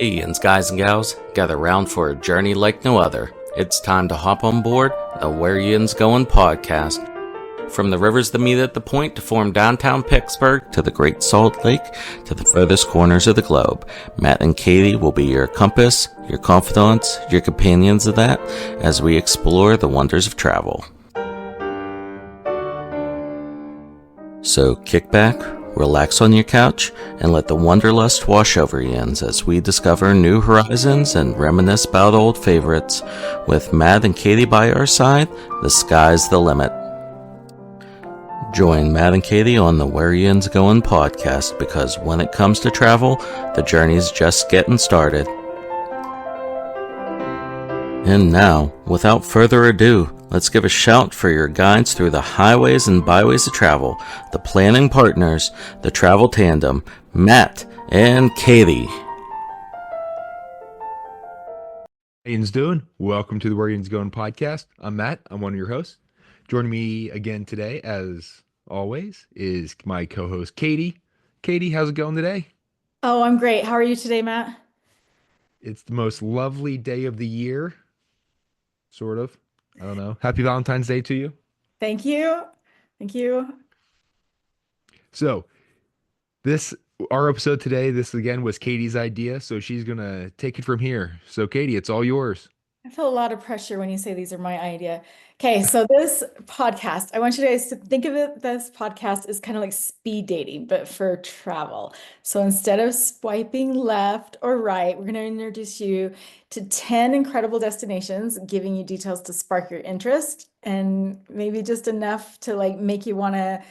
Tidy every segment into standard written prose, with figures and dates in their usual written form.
Hey, Yinz guys and gals, gather round for a journey like no other. It's time to hop on board the Where Yinz Goin podcast. From the rivers that meet at the point to form downtown Pittsburgh, to the Great Salt Lake, to the furthest corners of the globe, Matt and Katie will be your compass, your confidants, your companions of that, as we explore the wonders of travel. So kick back, relax on your couch, and let the wanderlust wash over Yinz as we discover new horizons and reminisce about old favorites. With Matt and Katie by our side, the sky's the limit. Join Matt and Katie on the Where Yinz Goin podcast, because when it comes to travel, the journey's just getting started. And now, without further ado, let's give a shout for your guides through the highways and byways of travel, the planning partners, the travel tandem, Matt and Katie. How Yinz doing? Welcome to the Where Yinz Goin podcast. I'm Matt. I'm one of your hosts. Joining me again today, as always, is my co-host Katie. Katie, how's it going today? Oh, I'm great. How are you today, Matt? It's the most lovely day of the year, sort of. I don't know. Happy Valentine's Day to you. Thank you. Thank you. So, our episode today, this again was Katie's idea, so she's gonna take it from here. So, Katie, it's all yours. I feel a lot of pressure when you say these are my idea. Okay, so this podcast, I want you guys to think of it, this podcast is kind of like speed dating, but for travel. So instead of swiping left or right, we're going to introduce you to 10 incredible destinations, giving you details to spark your interest and maybe just enough to like make you want to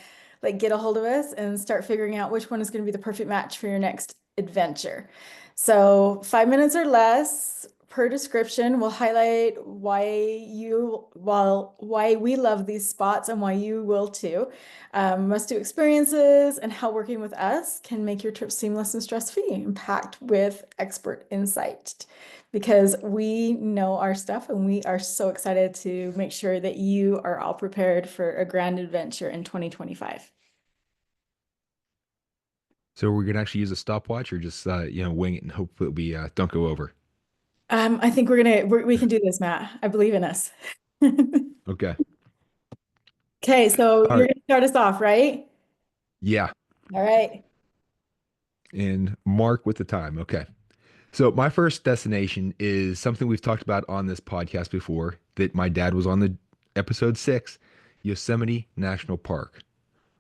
like get a hold of us and start figuring out which one is going to be the perfect match for your next adventure. So 5 minutes or less per description. We'll highlight why we love these spots and why you will too. Must-do experiences and how working with us can make your trip seamless and stress-free and packed with expert insight. Because we know our stuff and we are so excited to make sure that you are all prepared for a grand adventure in 2025. So we're gonna actually use a stopwatch, or just wing it and hope that we don't go over. I think we can do this, Matt. I believe in us. Okay. Okay, so All you're right. gonna start us off, right? Yeah. All right. And mark with the time. Okay. So my first destination is something we've talked about on this podcast before, that my dad was on the episode 6, Yosemite National Park,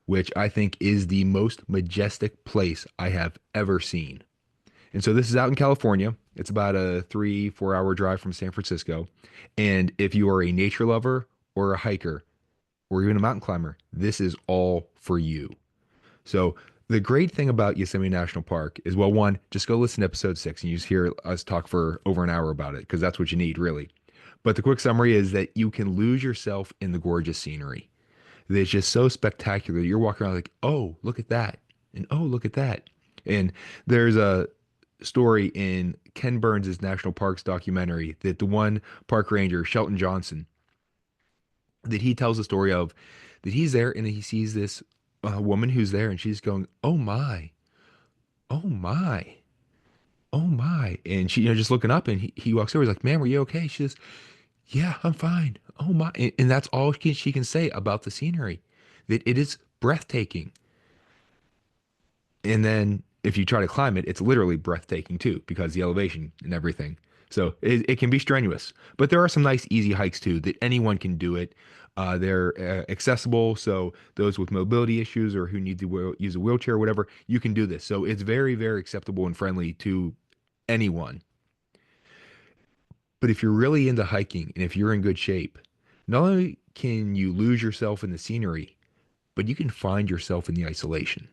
which I think is the most majestic place I have ever seen. And so this is out in California. It's about a 3-4 hour drive from San Francisco. And if you are a nature lover or a hiker or even a mountain climber, this is all for you. So the great thing about Yosemite National Park is, well, one, just go listen to episode 6 and you just hear us talk for over an hour about it, because that's what you need, really. But the quick summary is that you can lose yourself in the gorgeous scenery. It's just so spectacular. You're walking around like, oh, look at that. And oh, look at that. And there's a story in Ken Burns' National Parks documentary that the one park ranger, Shelton Johnson, that he tells the story of, that he's there and he sees this woman who's there and she's going, oh my, oh my, oh my. And she, just looking up, and he walks over. He's like, ma'am, are you okay? She says, yeah, I'm fine. Oh my. And that's all she can say about the scenery, that it is breathtaking. And then if you try to climb it, it's literally breathtaking too, because the elevation and everything. So it can be strenuous, but there are some nice easy hikes too that anyone can do it. They're accessible, so those with mobility issues or who need to use a wheelchair or whatever, you can do this. So it's very, very acceptable and friendly to anyone. But if you're really into hiking and if you're in good shape, not only can you lose yourself in the scenery, but you can find yourself in the isolation.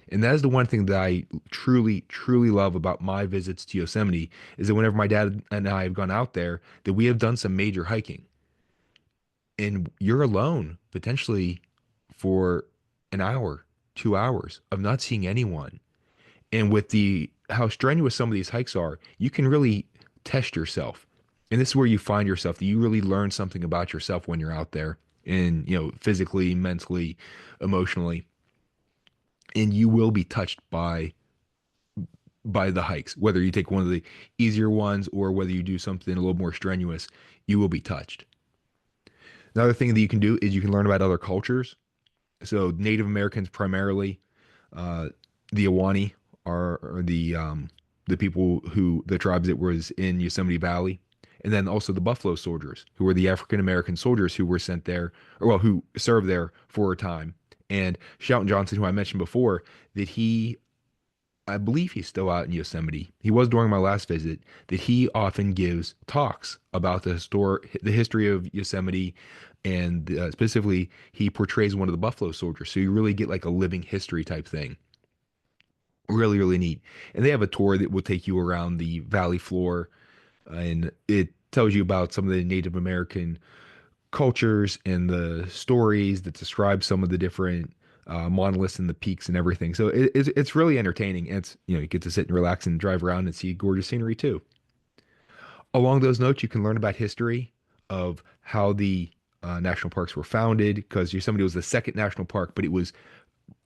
And that is the one thing that I truly, truly love about my visits to Yosemite, is that whenever my dad and I have gone out there, that we have done some major hiking. And you're alone potentially for an hour, 2 hours of not seeing anyone. And with how strenuous some of these hikes are, you can really test yourself. And this is where you find yourself, that you really learn something about yourself when you're out there, and physically, mentally, emotionally. And you will be touched by by the hikes. Whether you take one of the easier ones or whether you do something a little more strenuous, you will be touched. Another thing that you can do is you can learn about other cultures. So Native Americans primarily, uh, the Awani are the people who the tribes that was in Yosemite Valley, and then also the Buffalo Soldiers, who were the African American soldiers who were sent there, or well, who served there for a time. And Shelton Johnson, who I mentioned before, that he I believe he's still out in Yosemite. He was during my last visit. That he often gives talks about the history of Yosemite, and specifically, he portrays one of the Buffalo Soldiers. So you really get like a living history type thing. Really, really neat. And they have a tour that will take you around the valley floor, and it tells you about some of the Native American cultures and the stories that describe some of the different monoliths and the peaks and everything. So it's really entertaining. And it's you get to sit and relax and drive around and see gorgeous scenery too. Along those notes, you can learn about history of how the national parks were founded because Yosemite was the second national park, but it was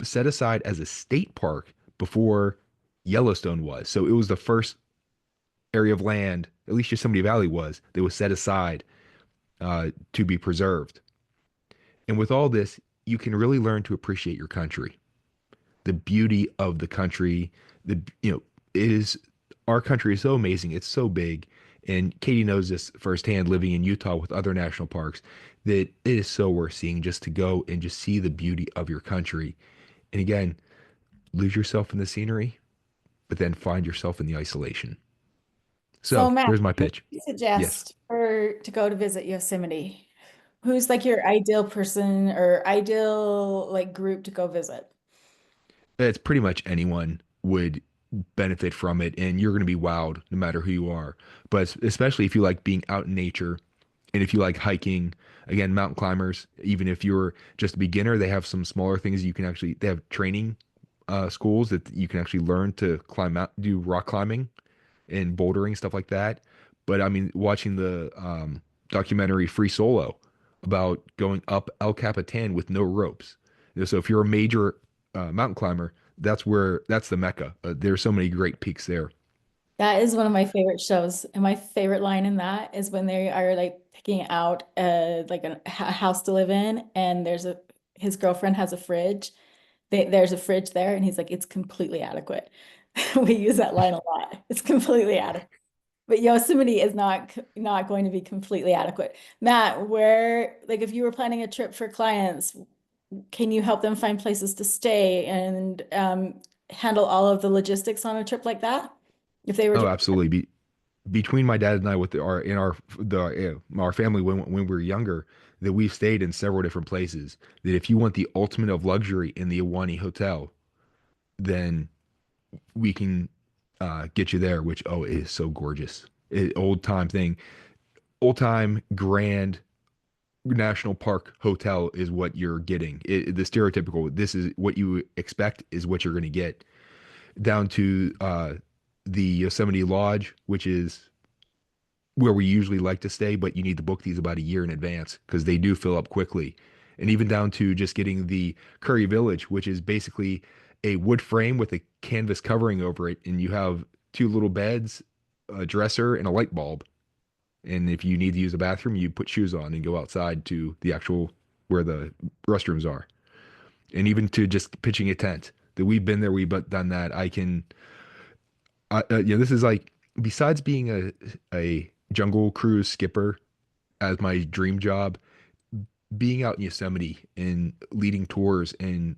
set aside as a state park before Yellowstone was. So it was the first area of land, at least Yosemite Valley was, that was set aside to be preserved. And with all this, you can really learn to appreciate your country, the beauty of the country. It is our country is so amazing. It's so big. And Katie knows this firsthand living in Utah with other national parks that it is so worth seeing just to go and just see the beauty of your country. And again, lose yourself in the scenery, but then find yourself in the isolation. So So Matt, there's my who do pitch. you Yes. suggest for to go to visit Yosemite? Who's like your ideal person or ideal like group to go visit? It's pretty much anyone would benefit from it, and you're going to be wowed no matter who you are. But especially if you like being out in nature and if you like hiking, again, mountain climbers, even if you're just a beginner, they have some smaller things you can actually, they have training schools that you can actually learn to climb out, do rock climbing and bouldering, stuff like that. But I mean, watching the documentary Free Solo about going up El Capitan with no ropes. So if you're a major mountain climber, that's the Mecca. There's so many great peaks there. That is one of my favorite shows. And my favorite line in that is when they are like picking out a house to live in and there's a his girlfriend has a fridge. There's a fridge there and he's like, it's completely adequate. We use that line a lot. It's completely adequate. But Yosemite is not going to be completely adequate. Matt, where like if you were planning a trip for clients, can you help them find places to stay and handle all of the logistics on a trip like that? If they were Oh, to, absolutely. Between my dad and I, with our family when we were younger, that we've stayed in several different places. That if you want the ultimate of luxury in the Awani Hotel, then we can get you there. Which oh, it is so gorgeous. Old time thing, old time grand national park hotel is what you're getting. The stereotypical, this is what you expect is what you're going to get. Down to the Yosemite Lodge, which is where we usually like to stay, but you need to book these about a year in advance because they do fill up quickly. And even down to just getting the Curry Village, which is basically a wood frame with a canvas covering over it, and you have two little beds, a dresser, and a light bulb. And if you need to use a bathroom, you put shoes on and go outside to the actual where the restrooms are. And even to just pitching a tent. That we've been there, we've done that. This is like besides being a jungle cruise skipper as my dream job, being out in Yosemite and leading tours and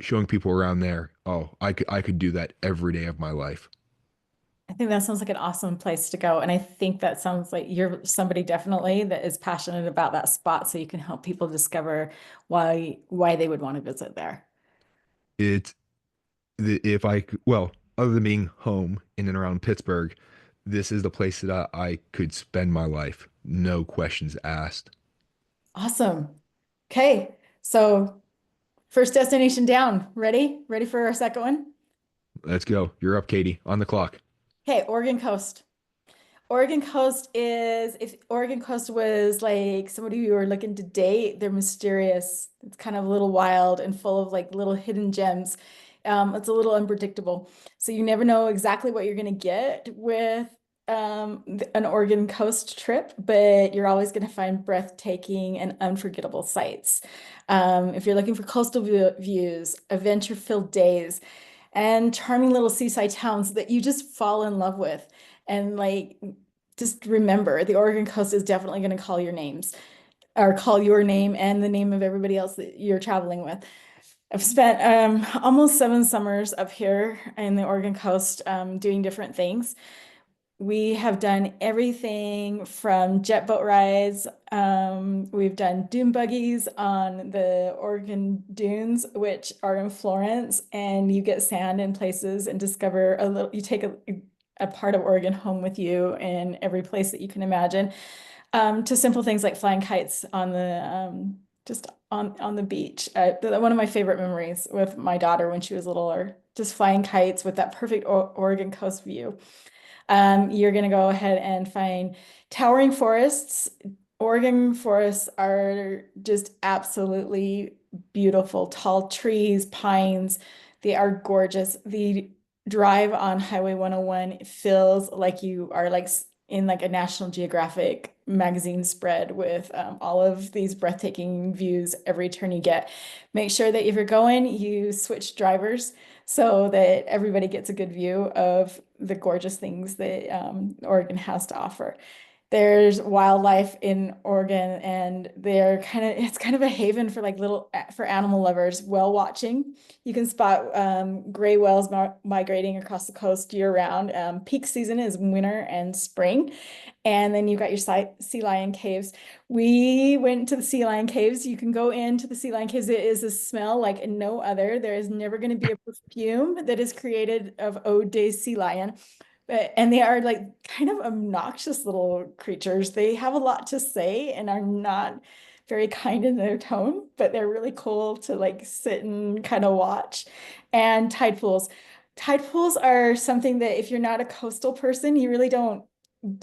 showing people around there. Oh, I could do that every day of my life. I think that sounds like an awesome place to go. And I think that sounds like you're somebody definitely that is passionate about that spot so you can help people discover why they would want to visit there. It's if well, other than being home in and around Pittsburgh, this is the place that I could spend my life. No questions asked. Awesome. Okay. So first destination down. Ready? Ready for our second one? Let's go. You're up, Katie, on the clock. Okay, Oregon coast. Oregon Coast is, if Oregon Coast was like somebody you were looking to date, they're mysterious. It's kind of a little wild and full of like little hidden gems. It's a little unpredictable. So you never know exactly what you're going to get with an Oregon Coast trip, but you're always going to find breathtaking and unforgettable sights. If you're looking for coastal views, adventure-filled days, and charming little seaside towns that you just fall in love with. And like, just remember, the Oregon coast is definitely going to call your names or call your name and the name of everybody else that you're traveling with. I've spent almost 7 summers up here in the Oregon coast doing different things. We have done everything from jet boat rides. We've done dune buggies on the Oregon dunes, which are in Florence, and you get sand in places and discover a little, you take a part of Oregon home with you in every place that you can imagine, to simple things like flying kites on the just on the beach. One of my favorite memories with my daughter when she was littler, just flying kites with that perfect Oregon coast view. You're going to go ahead and find towering forests. Oregon forests are just absolutely beautiful. Tall trees, pines, they are gorgeous. The drive on Highway 101 feels like you are like in like a National Geographic magazine spread with all of these breathtaking views every turn you get. Make sure that if you're going, you switch drivers so that everybody gets a good view of the gorgeous things that Oregon has to offer. There's wildlife in Oregon, and it's kind of a haven for like for animal lovers. Whale watching, you can spot gray whales migrating across the coast year round. Peak season is winter and spring, and then you've got your sea lion caves. We went to the sea lion caves. You can go into the sea lion caves. It is a smell like no other. There is never going to be a perfume that is created of Eau de Sea Lion. And they are like kind of obnoxious little creatures. They have a lot to say and are not very kind in their tone, but they're really cool to like sit and kind of watch. And tide pools. Tide pools are something that if you're not a coastal person, you really don't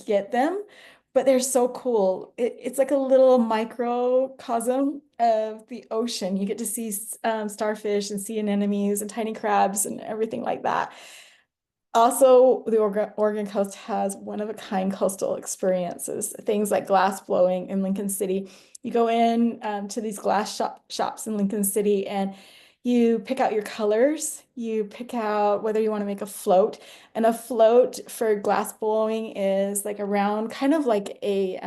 get them, but they're so cool. It's like a little microcosm of the ocean. You get to see starfish and sea anemones and tiny crabs and everything like that. Also, the Oregon coast has one-of-a-kind coastal experiences, things like glass blowing in Lincoln City. You go in to these glass shops in Lincoln City and you pick out your colors. You pick out whether you want to make a float. And a float for glass blowing is like a round, kind of like a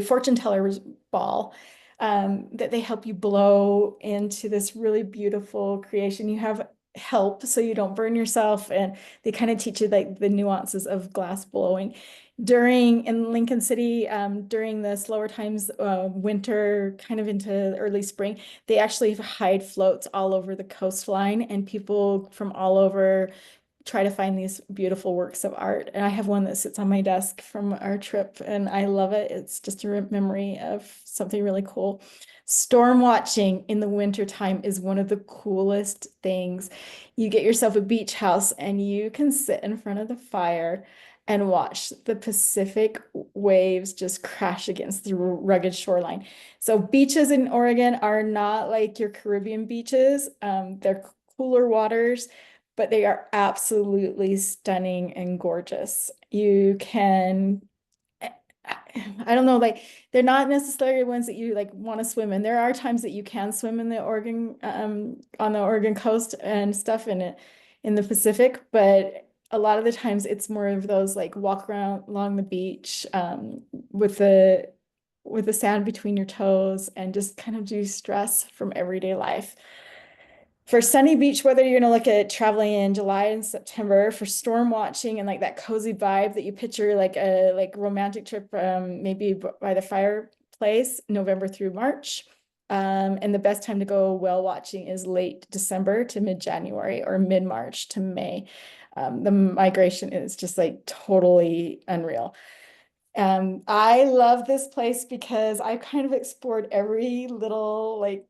fortune teller's ball, that they help you blow into this really beautiful creation. You have help so you don't burn yourself, and they kind of teach you like the nuances of glass blowing. In Lincoln City, during the slower times, winter kind of into early spring, they actually hide floats all over the coastline, and people from all over try to find these beautiful works of art. And I have one that sits on my desk from our trip, and I love it. It's just a memory of something really cool. Storm watching in the wintertime is one of the coolest things. You get yourself a beach house and you can sit in front of the fire and watch the Pacific waves just crash against the rugged shoreline. So beaches in Oregon are not like your Caribbean beaches. They're cooler waters, but they are absolutely stunning and gorgeous. You can, I don't know, like they're not necessarily ones that you like want to swim in. There are times that you can swim in the Oregon, on the Oregon coast and stuff in the Pacific, but a lot of the times it's more of those like walk around along the beach, with the sand between your toes and just kind of de-stress from everyday life. For sunny beach weather, you're going to look at traveling in July and September. For storm watching and like that cozy vibe that you picture, like a romantic trip, maybe by the fireplace, November through March. And the best time to go whale watching is late December to mid-January or mid-March to May. The migration is just like totally unreal. I love this place because I've kind of explored every little like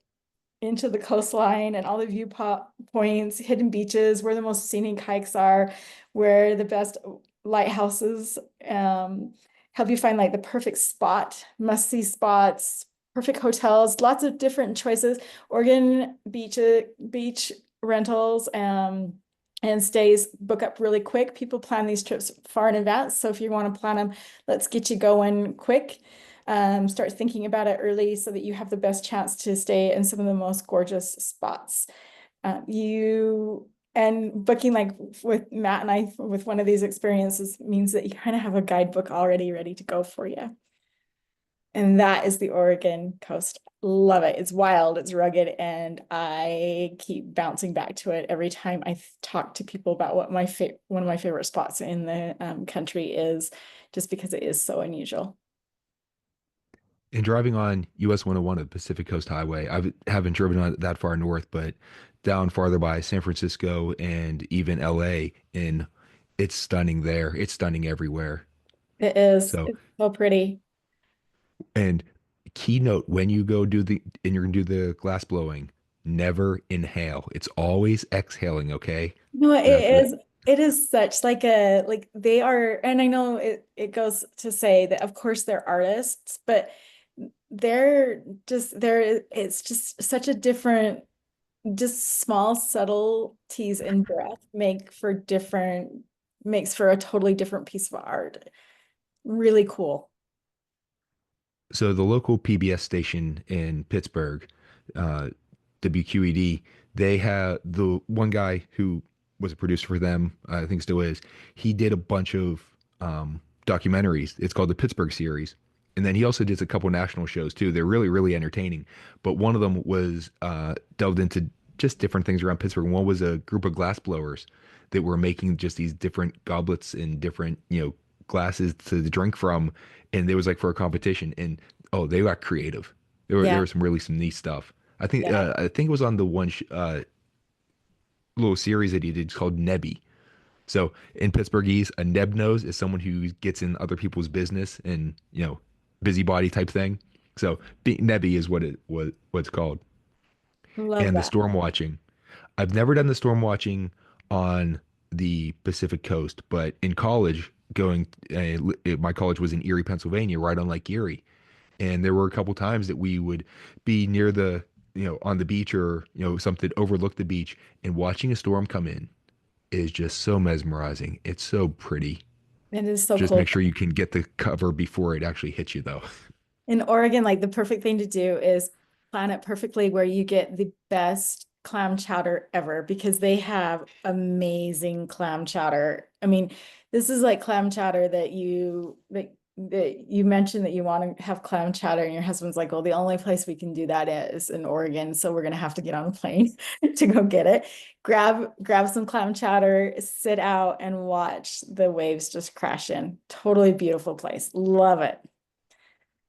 into the coastline and all the points, hidden beaches, where the most scenic hikes are, where the best lighthouses, um, help you find like the perfect spot, must-see spots, perfect hotels, lots of different choices. Oregon beach rentals, and stays book up really quick. People plan these trips far in advance. So if you want to plan them, let's get you going quick. Start thinking about it early so that you have the best chance to stay in some of the most gorgeous spots. You and booking like with Matt and I with one of these experiences means that you kind of have a guidebook already ready to go for you. And that is the Oregon coast. Love it. It's wild, it's rugged, and I keep bouncing back to it every time I talk to people about what one of my favorite spots in the country is, just because it is so unusual. And driving on US 101 of the Pacific Coast Highway, I haven't driven on that far north, but down farther by San Francisco and even LA, and it's stunning there. It's stunning everywhere. It is. So, It's so pretty. and keynote when you go do the and you're gonna do the glass blowing, never inhale. It's always exhaling, okay? No, The it is such like like they are, and I know it goes to say that of course they're artists, but it's just such a different, just small subtleties in breath makes for a totally different piece of art. Really cool. so the local PBS station in Pittsburgh, uh, WQED, they have the one guy who was a producer for them, I think still is. He did a bunch of documentaries. It's called the Pittsburgh series. And then he also did a couple national shows too. They're really, really entertaining. But one of them was delved into just different things around Pittsburgh. One was a group of glass blowers that were making just these different goblets and different, glasses to drink from. And it was like for a competition. And oh, they got creative. There Yeah. was some neat stuff. Yeah. I think it was on the one little series that he did called Nebby. So in Pittsburghese, a neb nose is someone who gets in other people's business and busybody type thing. So Nebby is what it's called. Love And the that. storm watching, I've never done the storm watching on the Pacific Coast, but in college, my college was in Erie, Pennsylvania, right on Lake Erie, and there were a couple times that we would be near the on the beach or something, overlook the beach, and watching a storm come in is just so mesmerizing. It's so pretty. It is so Just cool. make sure you can get the cover before it actually hits you, though. In Oregon, like the perfect thing to do is plan it perfectly where you get the best clam chowder ever, because they have amazing clam chowder. I mean, this is like clam chowder that you mentioned that you want to have clam chowder, and your husband's like, well, the only place we can do that is in Oregon, so we're gonna have to get on a plane to go get it. Grab some clam chowder, sit out and watch the waves just crash in. Totally beautiful place. Love it.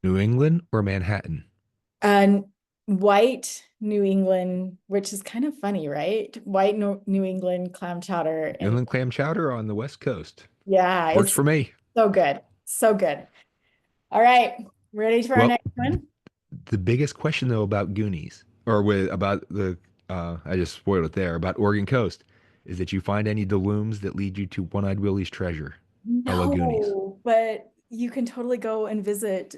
New England or Manhattan? And white New England, which is kind of funny, right? White New England clam chowder. New And England clam chowder on the West Coast. yeah, Works it's for me. so good. So good. All right. Ready for our Well, next one? the biggest question though about Goonies, or with about the I just spoiled it there, about Oregon Coast, is that you find any delooms that lead you to One-Eyed Willie's treasure, a la Goonies. No, but you can totally go and visit.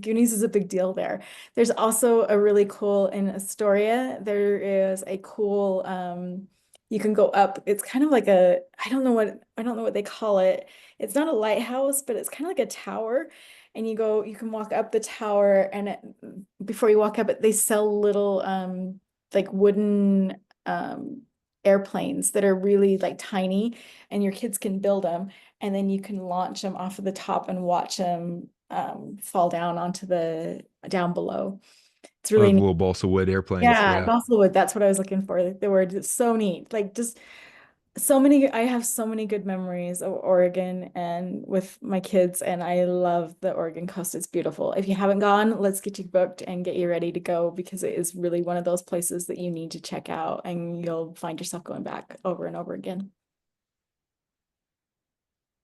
Goonies is a big deal there. There's also a really cool in Astoria. There is a cool you can go up. It's kind of like I don't know what they call it. It's not a lighthouse, but it's kind of like a tower. And you can walk up the tower, and before you walk up it, they sell little like wooden airplanes that are really like tiny, and your kids can build them, and then you can launch them off of the top and watch them fall down onto the down below. It's Oh, really the neat. little balsa wood airplanes. Yeah, Yeah. balsa wood. That's what I was looking for. The word is so neat. Like just so many. I have so many good memories of Oregon and with my kids, and I love the Oregon coast. It's beautiful. If you haven't gone, let's get you booked and get you ready to go, because it is really one of those places that you need to check out, and you'll find yourself going back over and over again.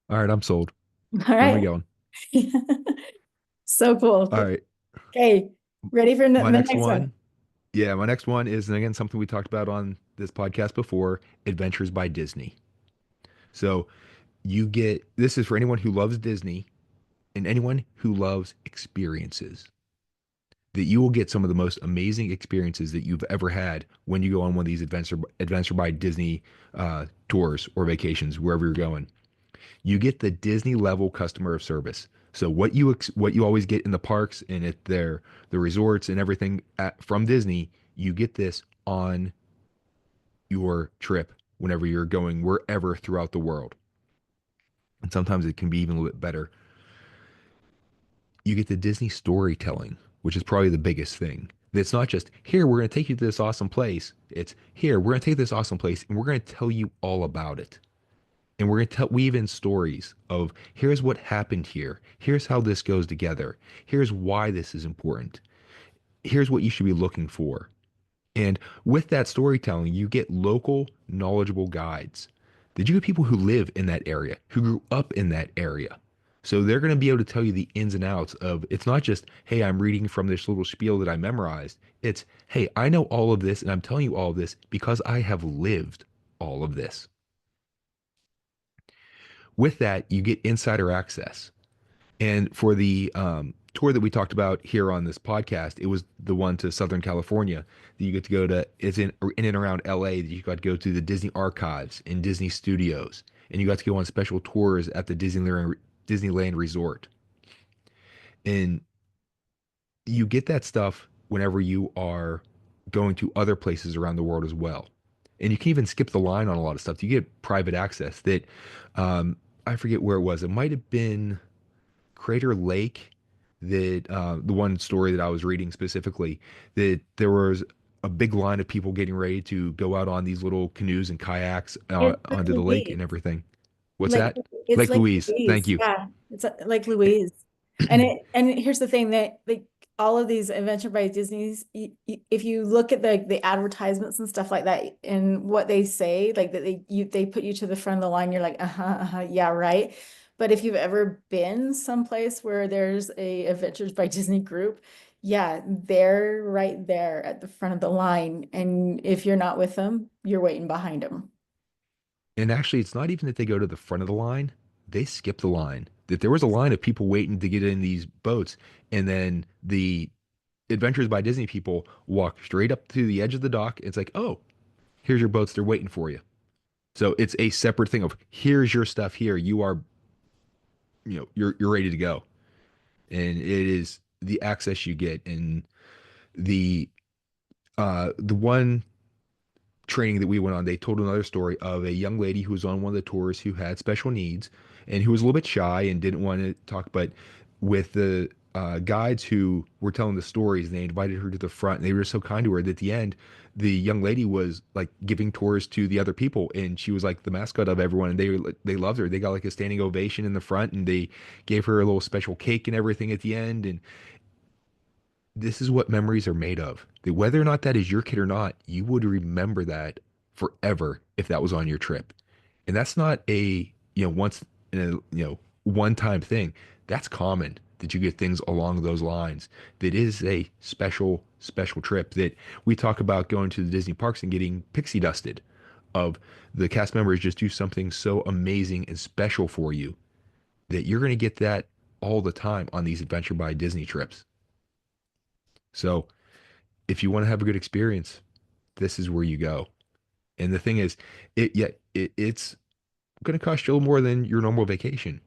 All right, I'm sold. All When are we right. going? So cool. All right. Okay, ready for My the next next one? one. Yeah, my next one is, and again, something we talked about on this podcast before, Adventures by Disney. So You get this is for anyone who loves Disney and anyone who loves experiences. That you will get some of the most amazing experiences that you've ever had when you go on one of these adventure by Disney tours or vacations, wherever you're going. You get the Disney level customer service. So what you always get in the parks and at the resorts and everything from Disney, you get this on your trip whenever you're going wherever throughout the world. And sometimes it can be even a little bit better. You get the Disney storytelling, which is probably the biggest thing. It's not just here, we're going to take you to this awesome place. It's here, we're going to take this awesome place and we're going to tell you all about it. And we're going to weave in stories of here's what happened here. Here's how this goes together. Here's why this is important. Here's what you should be looking for. And with that storytelling, you get local, knowledgeable guides. Did you get people who live in that area, who grew up in that area? So they're going to be able to tell you the ins and outs of it's not just, hey, I'm reading from this little spiel that I memorized. It's, hey, I know all of this and I'm telling you all of this because I have lived all of this. With that, you get insider access. And for the tour that we talked about here on this podcast, it was the one to Southern California that you get to go to. It's in and around LA that you got to go to the Disney archives and Disney studios. And you got to go on special tours at the Disneyland Resort. And you get that stuff whenever you are going to other places around the world as well. And you can even skip the line on a lot of stuff. You get private access that I forget where it was. It might have been Crater Lake, that the one story that I was reading specifically, that there was a big line of people getting ready to go out on these little canoes and kayaks It's like onto the lake and Louise. everything. What's Like that? it's Lake like Louise. Thank Louise. you. Yeah, it's like Louise. And here's the thing that like all of these Adventure by Disney's, if you look at the advertisements and stuff like that, and what they say, like that they put you to the front of the line, you're like, yeah, right. But if you've ever been someplace where there's a Adventures by Disney group, yeah, they're right there at the front of the line. And if you're not with them, you're waiting behind them. And actually, it's not even that they go to the front of the line, they skip the line. That there was a line of people waiting to get in these boats, and then the Adventures by Disney people walk straight up to the edge of the dock. It's like, oh, here's your boats. They're waiting for you. So it's a separate thing of here's your stuff here. You are, you're ready to go. And it is the access you get. And the the one training that we went on, they told another story of a young lady who was on one of the tours who had special needs and who was a little bit shy and didn't want to talk, but with the guides who were telling the stories, they invited her to the front and they were so kind to her that at the end, the young lady was like giving tours to the other people and she was like the mascot of everyone and they loved her. They got like a standing ovation in the front and they gave her a little special cake and everything at the end. And this is what memories are made of. That whether or not that is your kid or not, you would remember that forever if that was on your trip. And that's not a, once in a, one time thing. That's common that you get things along those lines. That is a special, special trip that we talk about going to the Disney parks and getting pixie dusted of the cast members just do something so amazing and special for you that you're going to get that all the time on these Adventure by Disney trips. So if you want to have a good experience, this is where you go. And the thing is, it's going to cost you a little more than your normal vacation,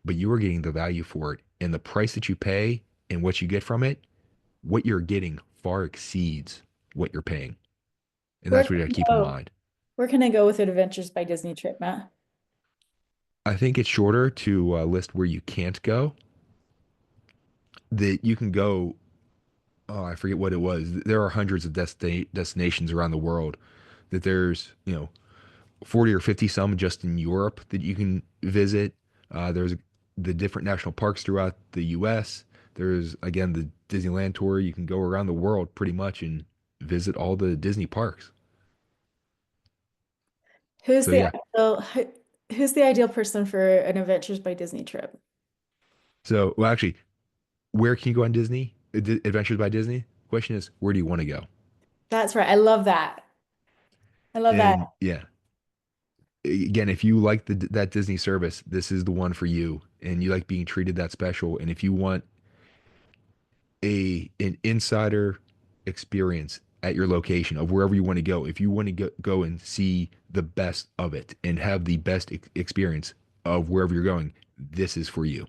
but you are getting the value for it. And the price that you pay and what you get from it, what you're getting far exceeds what you're paying. And Where that's what can you got to I keep in go? mind. Where can I go with an Adventures by Disney trip, Matt? I think it's shorter to list where you can't go. That you can go, oh, I forget what it was. There are hundreds of destinations around the world that there's, 40 or 50 some just in Europe that you can visit. There's the different national parks throughout the US. There's again the Disneyland tour. You can go around the world pretty much and visit all the Disney parks. Who's So the yeah. who's the ideal person for an Adventures by Disney trip? So well actually, where can you go on Disney? Adventures by Disney? Question is, where do you want to go? That's right. I love that. I love that. And yeah. again, if you like that Disney service, this is the one for you, and you like being treated that special. And if you want an insider experience at your location of wherever you want to go, if you want to go and see the best of it and have the best experience of wherever you're going, this is for you.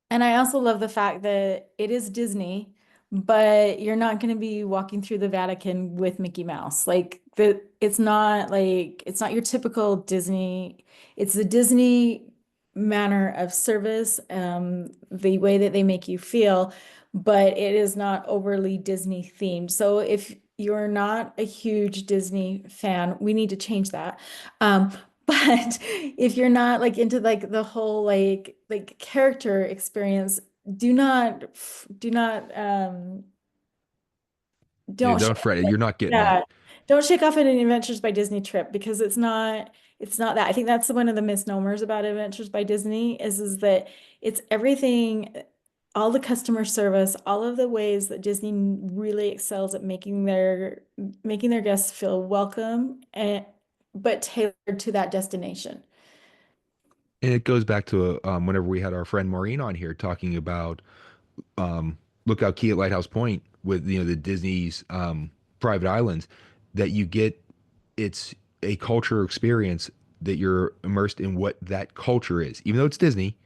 And I also love the fact that it is Disney, but you're not going to be walking through the Vatican with Mickey Mouse. It's not your typical Disney. It's the Disney manner of service, the way that they make you feel, but it is not overly Disney themed. So if you're not a huge Disney fan, we need to change that. Um, but if you're not like into like the whole like character experience, do not Yeah, don't don't fret it. You're not getting yeah, that. don't shake off an Adventures by Disney trip because it's not that. I think that's one of the misnomers about Adventures by Disney is that it's everything, all the customer service, all of the ways that Disney really excels at making their guests feel welcome and but tailored to that destination. And it goes back to whenever we had our friend Maureen on here talking about Lookout Key at Lighthouse Point with the Disney's private islands that you get. It's a culture experience that you're immersed in what that culture is, even though it's Disney.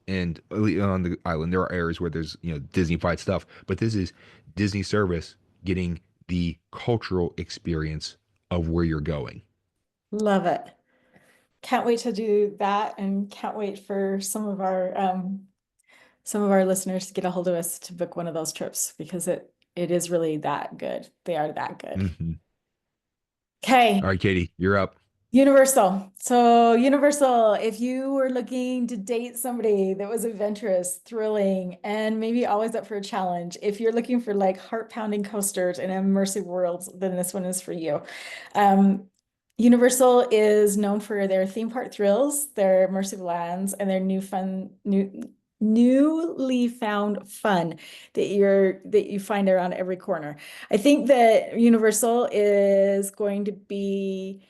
And on the island, there are areas where there's Disney-fied stuff, but this is Disney service getting the cultural experience of where you're going. Love it. Can't wait to do that and can't wait for some of our listeners to get a hold of us to book one of those trips because it is really that good. They are that good. Mhm. Okay. All right, Katie, you're up. Universal. So, Universal, if you were looking to date somebody that was adventurous, thrilling, and maybe always up for a challenge, if you're looking for like heart-pounding coasters and immersive worlds, then this one is for you. Um, Universal is known for their theme park thrills, their immersive lands, and their newly found fun that you find around every corner. I think that Universal is going to be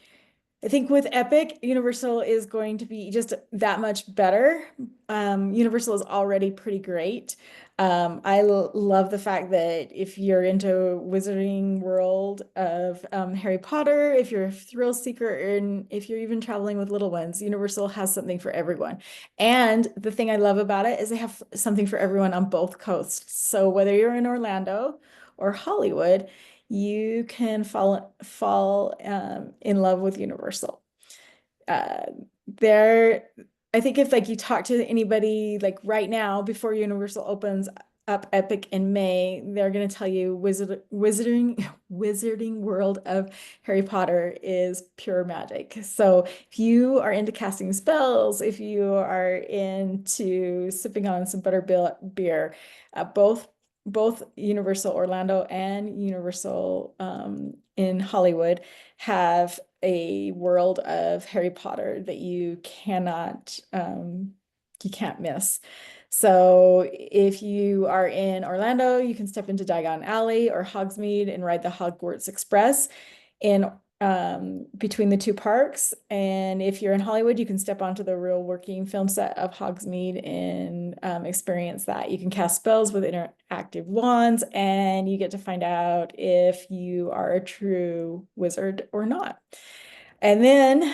I think with Epic, Universal is going to be just that much better. Universal is already pretty great. Love the fact that if you're into Wizarding World of Harry Potter, if you're a thrill seeker, and if you're even traveling with little ones, Universal has something for everyone. And the thing I love about it is they have something for everyone on both coasts. So whether you're in Orlando or Hollywood, you can fall in love with Universal. Uh, there, I think if like you talk to anybody like right now before Universal opens up Epic in May, they're going to tell you Wizarding World of Harry Potter is pure magic. So if you are into casting spells, if you are into sipping on some beer, both Universal Orlando and Universal in Hollywood have a world of Harry Potter that you can't miss. So if you are in Orlando, you can step into Diagon Alley or Hogsmeade and ride the Hogwarts Express in between the two parks. And if you're in Hollywood, you can step onto the real working film set of Hogsmeade and experience that. You can cast spells with interactive wands, and you get to find out if you are a true wizard or not. And then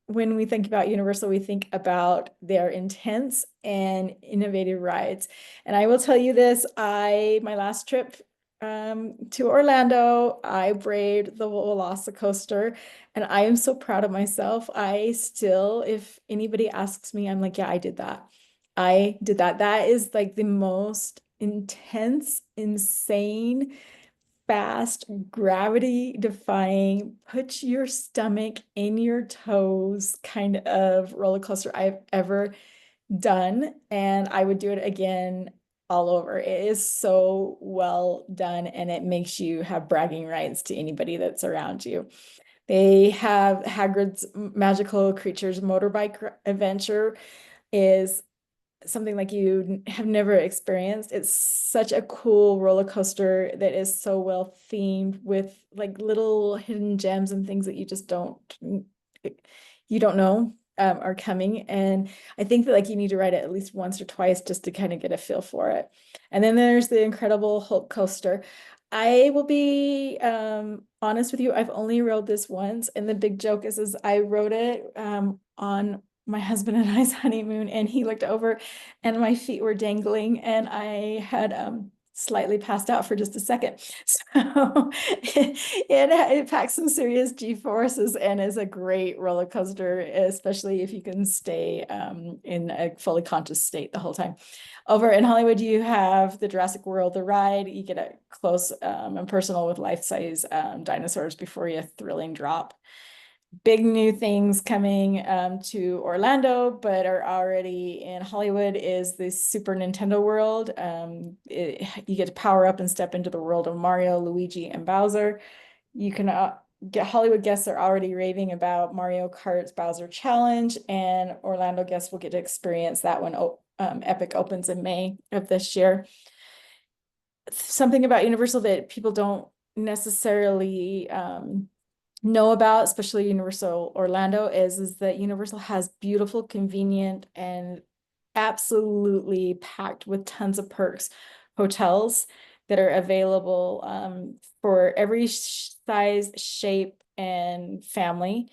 when we think about Universal, we think about their intense and innovative rides. And I will tell you this, my last trip to Orlando, I braved the Velocicoaster and I am so proud of myself. I still, if anybody asks me, I'm like, yeah, I did that. I did that. That is like the most intense, insane, fast, gravity defying, put your stomach in your toes kind of roller coaster I've ever done. And I would do it again all over. It is so well done and it makes you have bragging rights to anybody that's around you. They have Hagrid's Magical Creatures Motorbike Adventure is something like you have never experienced. It's such a cool roller coaster that is so well themed with like little hidden gems and things that you just don't you don't know are coming. And I think that like you need to ride it at least once or twice just to kind of get a feel for it. And then there's the Incredible Hulk coaster. I will be honest with you, I've only rode this once, and the big joke is I rode it on my husband and I's honeymoon, and he looked over and my feet were dangling, and I had slightly passed out for just a second. So it packs some serious G-forces and is a great roller coaster, especially if you can stay in a fully conscious state the whole time. Over in Hollywood, you have the Jurassic World, the ride. You get up close and personal with life-size dinosaurs before you thrilling drop. Big new things coming to Orlando, but are already in Hollywood is the Super Nintendo World. You get to power up and step into the world of Mario, Luigi, and Bowser. You can get Hollywood guests are already raving about Mario Kart's Bowser Challenge, and Orlando guests will get to experience that when Epic opens in May of this year. Something about Universal that people don't necessarily know about, especially Universal Orlando, is that Universal has beautiful, convenient, and absolutely packed with tons of perks hotels that are available for every size, shape, and family.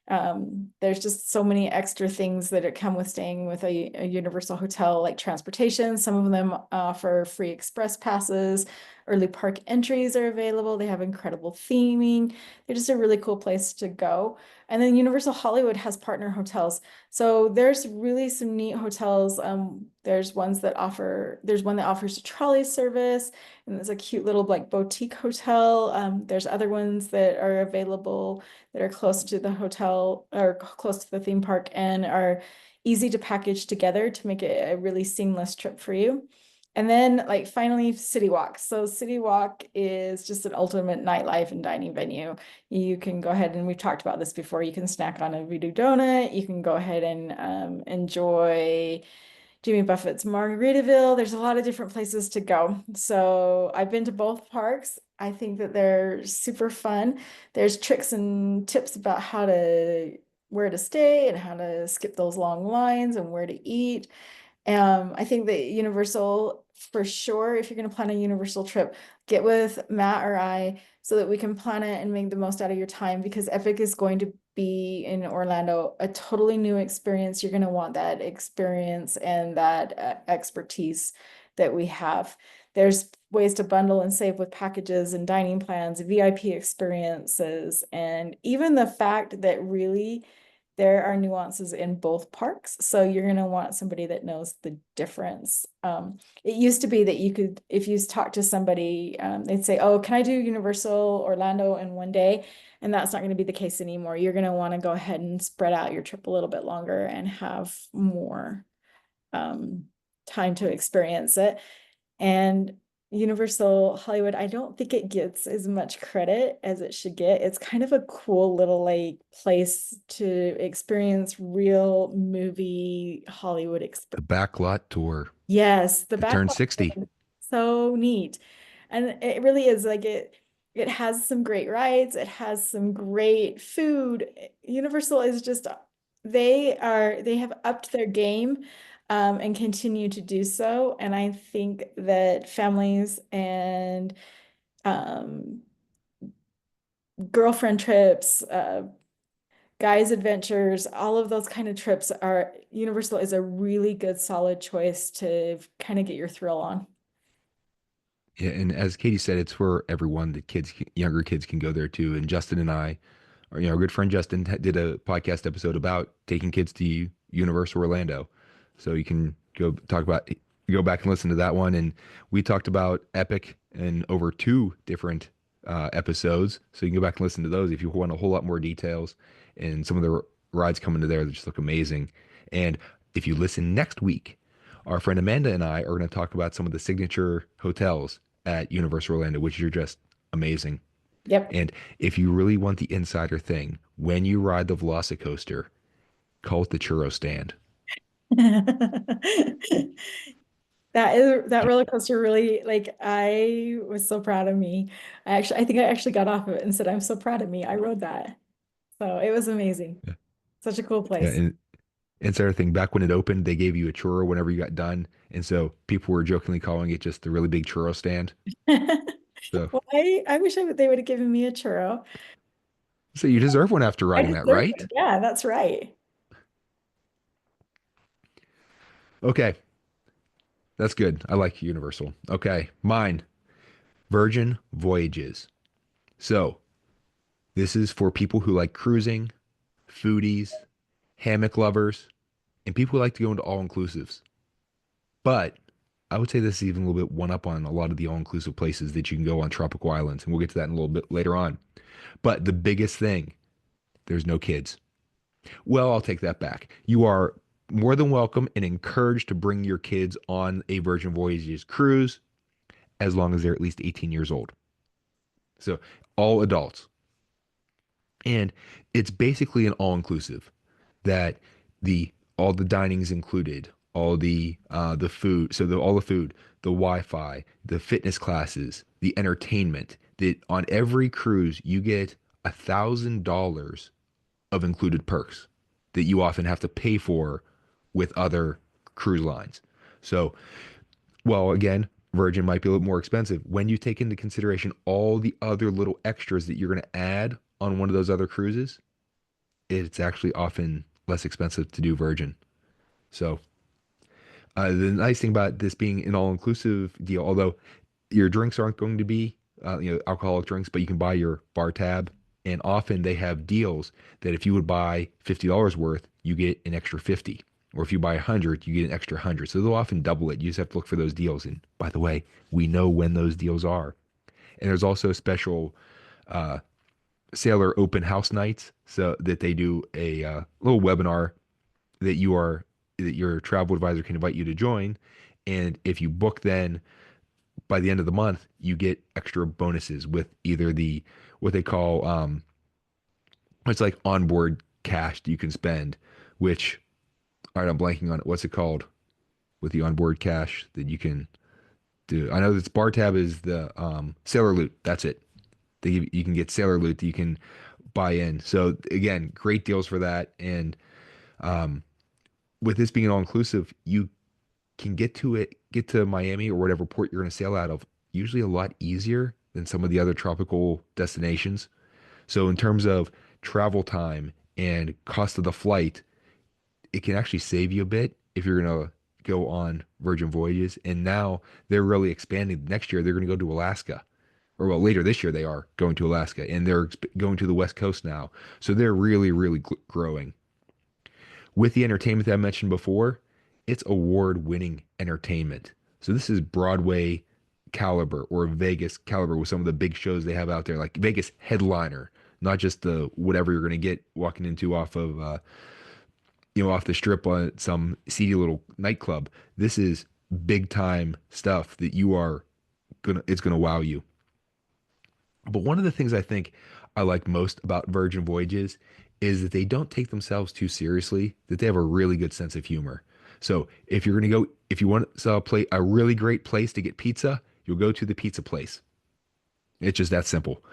There's just so many extra things that come with staying with a Universal hotel, like transportation. Some of them offer free express passes. Early park entries are available. They have incredible theming. They're just a really cool place to go. And then Universal Hollywood has partner hotels. So there's really some neat hotels. There's one that offers a trolley service, and there's a cute little like boutique hotel. There's other ones that are available that are close to the hotel or close to the theme park and are easy to package together to make it a really seamless trip for you. And then like finally City Walk. So City Walk is just an ultimate nightlife and dining venue. You can go ahead, and we've talked about this before, you can snack on a voodoo donut. You can go ahead and enjoy Jimmy Buffett's Margaritaville. There's a lot of different places to go. So I've been to both parks. I think that they're super fun. There's tricks and tips about where to stay and how to skip those long lines and where to eat. I think that Universal, for sure, if you're going to plan a Universal trip, get with Matt or I so that we can plan it and make the most out of your time, because Epic is going to be in Orlando, a totally new experience. You're going to want that experience and that expertise that we have. There's ways to bundle and save with packages and dining plans, VIP experiences, and even the fact that really there are nuances in both parks. So you're going to want somebody that knows the difference. It used to be that you could, if you talk to somebody, they'd say, oh, can I do Universal Orlando in one day? And that's not going to be the case anymore. You're going to want to go ahead and spread out your trip a little bit longer and have more time to experience it. And Universal Hollywood, I don't think it gets as much credit as it should get. It's kind of a cool little like place to experience real movie Hollywood The experience. backlot tour. Yes, the It turned backlot 60. is so neat. And it really is like it has some great rides, it has some great food. Universal is just they have upped their game and continue to do so. And I think that families and um, girlfriend trips, guys' adventures, all of those kind of trips are Universal is a really good solid choice to kind of get your thrill on. Yeah, and as Katie said, it's for everyone. Younger kids can go there too. And Justin and I, our good friend Justin, did a podcast episode about taking kids to Universal Orlando. So you can go back and listen to that one. And we talked about Epic in over two different episodes. So you can go back and listen to those if you want a whole lot more details. And some of the rides coming to there that just look amazing. And if you listen next week, our friend Amanda and I are going to talk about some of the signature hotels at Universal Orlando, which are just amazing. Yep. And if you really want the insider thing, when you ride the Velocicoaster, call it the churro stand. That roller coaster really, like, I was so proud of me. I think I actually got off of it and said, I'm so proud of me. I rode that. So it was amazing. Such a cool Yeah, place. and it's another thing. Back when it opened, they gave you a churro whenever you got done, and so people were jokingly calling it just the really big churro stand. So, Well, I wish they would have given me a churro. so you deserve one after I riding that, deserve it. right? Yeah, that's right. Okay, that's good. I like Universal. Okay, mine, Virgin Voyages. So this is for people who like cruising, foodies, hammock lovers, and people who like to go into all inclusives. But I would say this is even a little bit one up on a lot of the all inclusive places that you can go on tropical islands, and we'll get to that in a little bit later on. But the biggest thing, there's no kids. Well, I'll take that back. You are more than welcome and encouraged to bring your kids on a Virgin Voyages cruise as long as they're at least 18 years old. So all adults. And it's basically an all inclusive that the all the dining's included, all the food, so all the food, the Wi-Fi, the fitness classes, the entertainment. That on every cruise you get $1,000 of included perks that you often have to pay for with other cruise lines. So, well, again, Virgin might be a little more expensive. When you take into consideration all the other little extras that you're going to add on one of those other cruises, it's actually often less expensive to do Virgin. So, the nice thing about this being an all-inclusive deal, although your drinks aren't going to be, alcoholic drinks, but you can buy your bar tab, and often they have deals that if you would buy $50 worth, you get an extra 50, or if you buy 100, you get an extra 100. So they'll often double it. You just have to look for those deals. And by the way, we know when those deals are. And there's also special uh, sailor open house nights, so that they do a little webinar that your travel advisor can invite you to join. And if you book then by the end of the month, you get extra bonuses with either the what they call it's like onboard cash that you can spend, which all right, I'm blanking on it. What's it called with the onboard cash that you can do? I know this bar tab is the sailor loot. That's it. You can get sailor loot that you can buy in. So again, great deals for that. And um, with this being all inclusive, you can get to Miami or whatever port you're going to sail out of, usually a lot easier than some of the other tropical destinations. So in terms of travel time and cost of the flight, it can actually save you a bit if you're going to go on Virgin Voyages. And now they're really expanding. Next year, they're going to go to Alaska. Or well, later this year they are going to Alaska, and they're going to the West Coast now. So they're really, really growing. With the entertainment that I mentioned before, it's award-winning entertainment. So this is Broadway caliber or Vegas caliber with some of the big shows they have out there, like Vegas headliner, not just the whatever you're going to get walking into off of off the strip on some seedy little nightclub. This is big time stuff that you are gonna it's gonna wow you. But one of the things I think I like most about Virgin Voyages is that they don't take themselves too seriously, that they have a really good sense of humor. So if you're going to go, if you want to play a really great place to get pizza, you'll go to the pizza place. It's just that simple.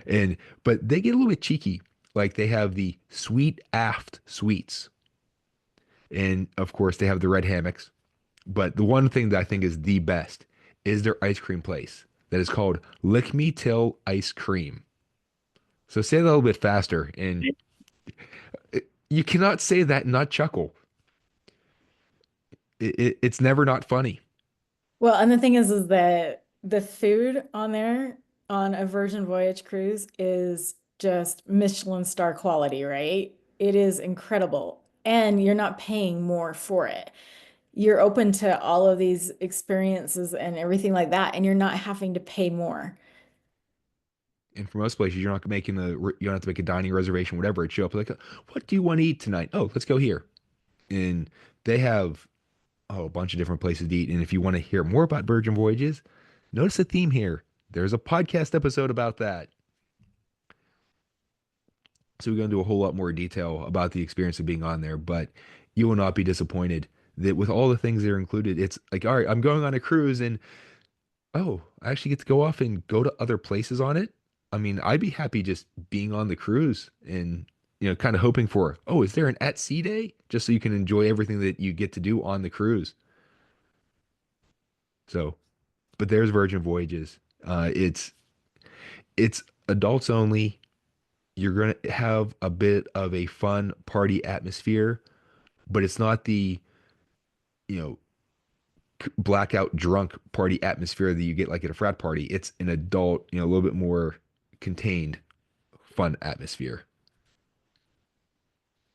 And, but they get a little bit cheeky. Like they have the Sweet Aft Suites. And of course, they have the red hammocks. But the one thing that I think is the best is their ice cream place that is called Lick Me Till Ice Cream. So say that a little bit faster, and you cannot say that and not chuckle. It's never not funny. Well, and the thing is that the food on there on a Virgin Voyage cruise is just Michelin star quality, right? It is incredible. And you're not paying more for it. You're open to all of these experiences and everything like that, and you're not having to pay more. And for most places, you're not making you don't have to make a dining reservation, whatever. It show up like, what do you want to eat tonight? Oh, let's go here. And they have a bunch of different places to eat. And if you want to hear more about Virgin Voyages, notice a theme here. There's a podcast episode about that. So we're going to do a whole lot more detail about the experience of being on there, but you will not be disappointed that with all the things that are included, it's like, all right, I'm going on a cruise and oh, I actually get to go off and go to other places on it. I mean, I'd be happy just being on the cruise and kind of hoping for, oh, is there an at sea day? Just so you can enjoy everything that you get to do on the cruise. So, but there's Virgin Voyages. It's adults only. You're going to have a bit of a fun party atmosphere, but it's not the, you know, blackout drunk party atmosphere that you get like at a frat party. It's an adult, a little bit more contained, fun atmosphere.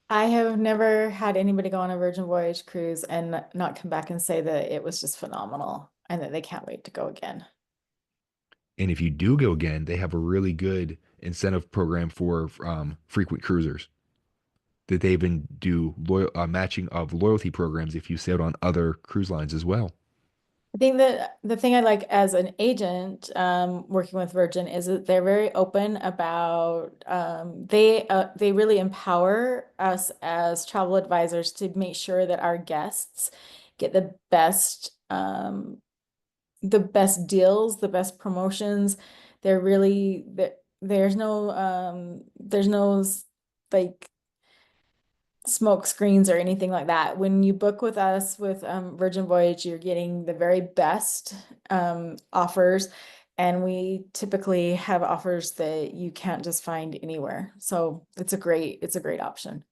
I have never had anybody go on a Virgin Voyage cruise and not come back and say that it was just phenomenal and that they can't wait to go again. And if you do go again, they have a really good incentive program for frequent cruisers that they even do matching of loyalty programs if you sailed on other cruise lines as well. I think that the thing I like as an agent working with Virgin is that they're very open about they really empower us as travel advisors to make sure that our guests get the best deals, the best promotions. They're really there's no like smoke screens or anything like that. When you book with us with Virgin Voyage, you're getting the very best offers, and we typically have offers that you can't just find anywhere. So it's a great option.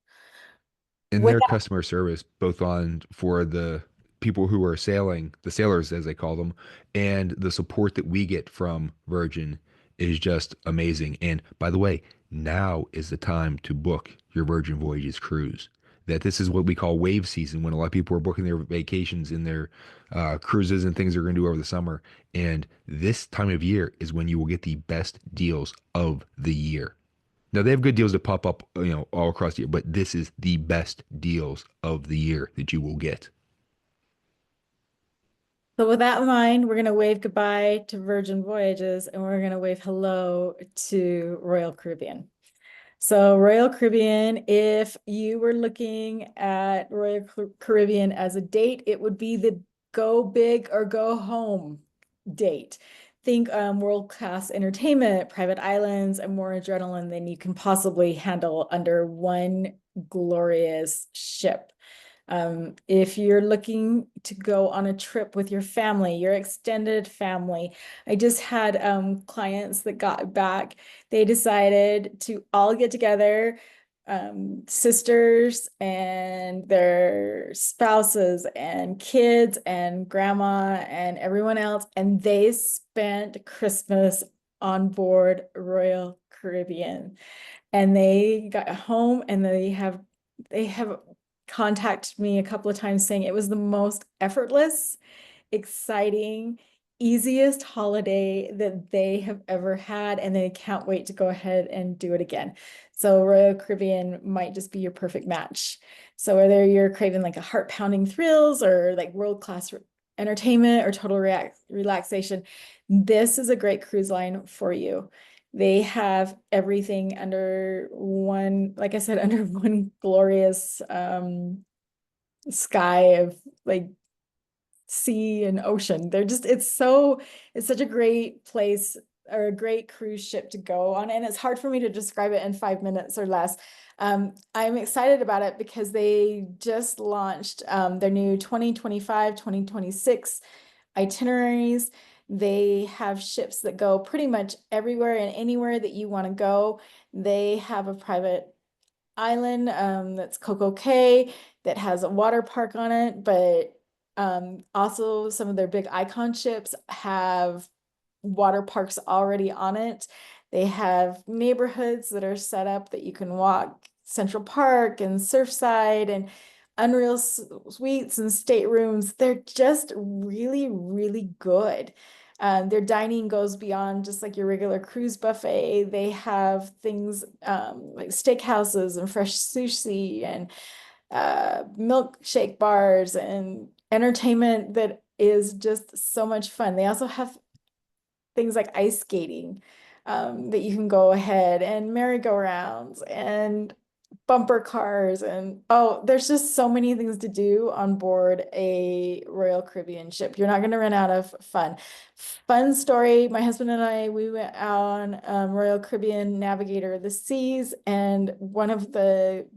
And With their customer service, both on for the people who are sailing, the sailors as they call them, and the support that we get from Virgin is just amazing. And by the way, now is the time to book your Virgin Voyages cruise. That this is what we call wave season, when a lot of people are booking their vacations and their cruises and things they're going to do over the summer. And this time of year is when you will get the best deals of the year. Now they have good deals that pop up, all across the year, but this is the best deals of the year that you will get. So with that in mind, we're going to wave goodbye to Virgin Voyages and we're going to wave hello to Royal Caribbean. So Royal Caribbean, if you were looking at Royal Caribbean as a date, it would be the go big or go home date. Think world-class entertainment, private islands, and more adrenaline than you can possibly handle under one glorious ship. If you're looking to go on a trip with your family, your extended family, I just had clients that got back. They decided to all get together, sisters and their spouses and kids and grandma and everyone else, and they spent Christmas on board Royal Caribbean. And they got home and they have contacted me a couple of times saying it was the most effortless, exciting, easiest holiday that they have ever had, and they can't wait to go ahead and do it again. So Royal Caribbean might just be your perfect match. So whether you're craving like a heart-pounding thrills or like world-class entertainment or total relaxation, this is a great cruise line for you. They have everything under one, like I said, under one glorious sky of like sea and ocean. It's such a great place or a great cruise ship to go on. And it's hard for me to describe it in 5 minutes or less. I'm excited about it because they just launched their new 2025, 2026 itineraries. They have ships that go pretty much everywhere and anywhere that you want to go. They have a private island that's Coco Cay that has a water park on it, but also some of their big icon ships have water parks already on it. They have neighborhoods that are set up that you can walk Central Park and Surfside and Unreal Suites and staterooms. They're just really, really good. Their dining goes beyond just like your regular cruise buffet. They have things like steakhouses and fresh sushi and milkshake bars and entertainment that is just so much fun. They also have things like ice skating that you can go ahead and merry-go-rounds and bumper cars and oh, there's just so many things to do on board a Royal Caribbean ship. You're not going to run out of fun. Fun story, my husband and I, we went on Royal Caribbean Navigator of the Seas, and one of the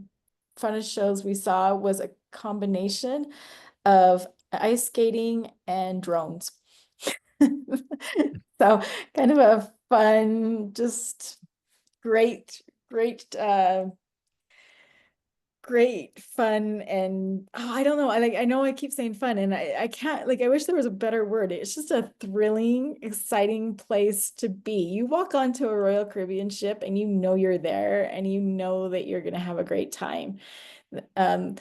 funnest shows we saw was a combination of ice skating and drones. So kind of a fun, just great, great great fun. And oh, I don't know, I know I keep saying fun and I can't, like, I wish there was a better word. It's just a thrilling, exciting place to be. You walk onto a Royal Caribbean ship and you know you're there and you know that you're going to have a great time. um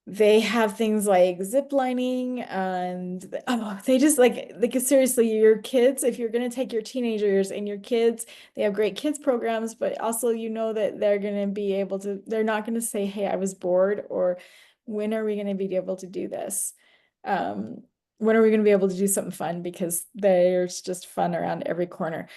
they have things like zip lining and oh, they just like seriously, your kids, if you're going to take your teenagers and your kids, they have great kids programs, but also you know that they're going to be able to, they're not going to say, hey, I was bored, or when are we going to be able to do this? Um, when are we going to be able to do something fun? Because there's just fun around every corner.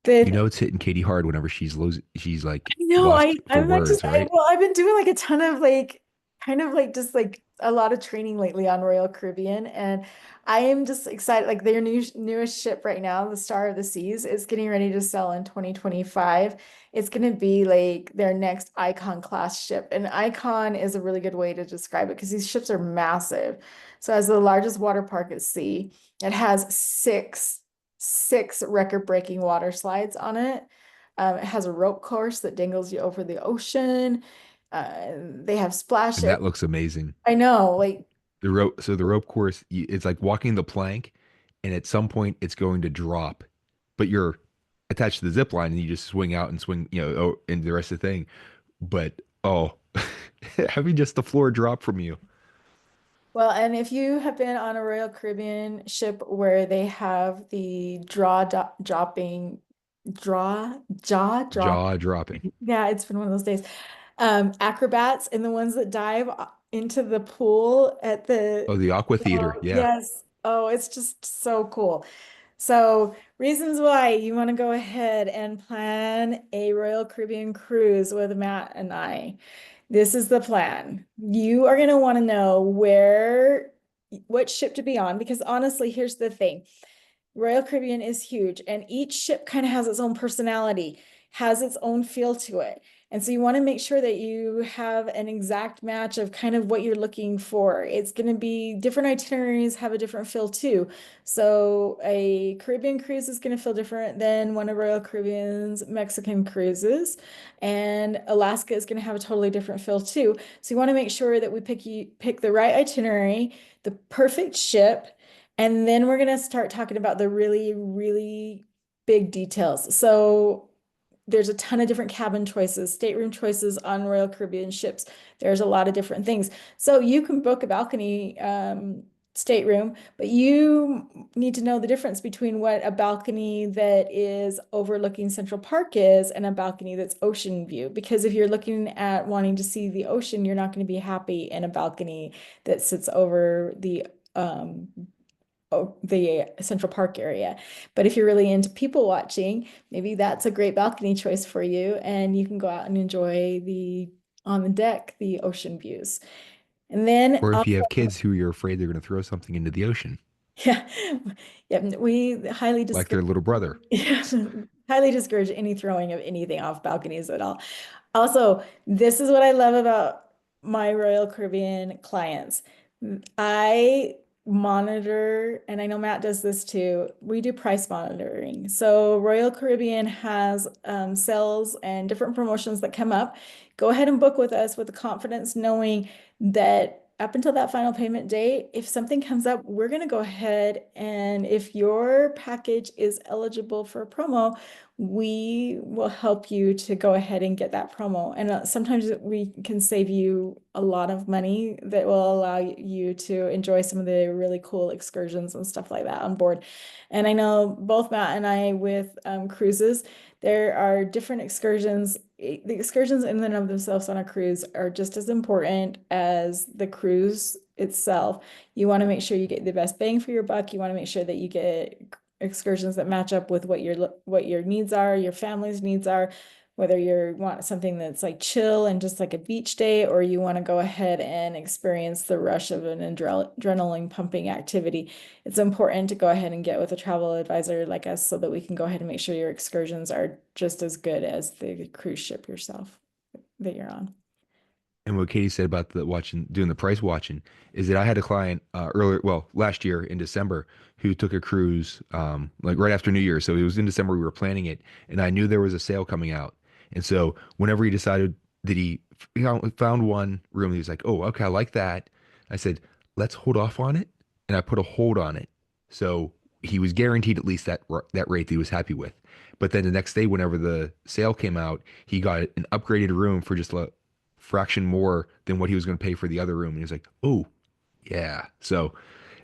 You The know it's hitting Katie hard whenever she's like No, lost for I'm not just words, right? well, I've been doing like a ton of like kind of like just like a lot of training lately on Royal Caribbean, and I am just excited. Like their newest ship right now, the Star of the Seas, is getting ready to sell in 2025. It's going to be like their next Icon class ship. And Icon is a really good way to describe it because these ships are massive. So as the largest water park at sea, it has six record-breaking water slides on it. It has a rope course that dangles you over the ocean. They have splash And area. that looks amazing. I know, like, The rope course, it's like walking the plank, and at some point it's going to drop, but you're attached to the zip line and you just swing out and swing, and the rest of the thing. But oh, having just the floor drop from you, well, and if you have been on a Royal Caribbean ship where they have the dropping, jaw drop, jaw dropping. yeah, it's been one of those days. Acrobats and the ones that dive into the pool at Oh, the, the aqua theater, yeah. yes. Oh, it's just so cool. So, reasons why you want to go ahead and plan a Royal Caribbean cruise with Matt and I. This is the plan. You are going to want to know what ship to be on, because honestly, here's the thing. Royal Caribbean is huge, and each ship kind of has its own personality, has its own feel to it. And so you want to make sure that you have an exact match of kind of what you're looking for. It's going to be different itineraries have a different feel too. So a Caribbean cruise is going to feel different than one of Royal Caribbean's Mexican cruises, and Alaska is going to have a totally different feel too. So you want to make sure that we pick the right itinerary, the perfect ship, and then we're going to start talking about the really, really big details. So there's a ton of different cabin choices, stateroom choices on Royal Caribbean ships. There's a lot of different things. So you can book a balcony stateroom, but you need to know the difference between what a balcony that is overlooking Central Park is and a balcony that's ocean view. Because if you're looking at wanting to see the ocean, you're not going to be happy in a balcony that sits over the Central Park area. But if you're really into people watching, maybe that's a great balcony choice for you, and you can go out and enjoy the on the deck, the ocean views. And then, Or if you have kids who you're afraid they're going to throw something into the ocean, yeah, yeah, we highly like discourage, their little brother. highly discourage any throwing of anything off balconies at all. Also, this is what I love about my Royal Caribbean clients. I monitor, and I know Matt does this too. We do price monitoring. So Royal Caribbean has sales and different promotions that come up. Go ahead and book with us with the confidence, knowing that up until that final payment date, if something comes up, we're going to go ahead, and if your package is eligible for a promo, we will help you to go ahead and get that promo. And sometimes we can save you a lot of money that will allow you to enjoy some of the really cool excursions and stuff like that on board. And I know both Matt and I with cruises, there are different excursions. The excursions in and of themselves on a cruise are just as important as the cruise itself. You want to make sure you get the best bang for your buck. You want to make sure that you get excursions that match up with what your needs are, your family's needs are. whether you want something that's like chill and just like a beach day, or you want to go ahead and experience the rush of an adrenaline pumping activity. It's important to go ahead and get with a travel advisor like us so that we can go ahead and make sure your excursions are just as good as the cruise ship yourself that you're on. And what Katie said about the watching, doing the price watching, is that I had a client earlier, well, last year in December, who took a cruise like right after New Year. So it was in December, we were planning it, and I knew there was a sale coming out. And so whenever he decided that found one room, he was like, "Oh, okay, I like that." I said, "Let's hold off on it," and I put a hold on it. So he was guaranteed at least that rate that he was happy with. But then the next day, whenever the sale came out, he got an upgraded room for just a fraction more than what he was going to pay for the other room. And he was like, "Oh, yeah." So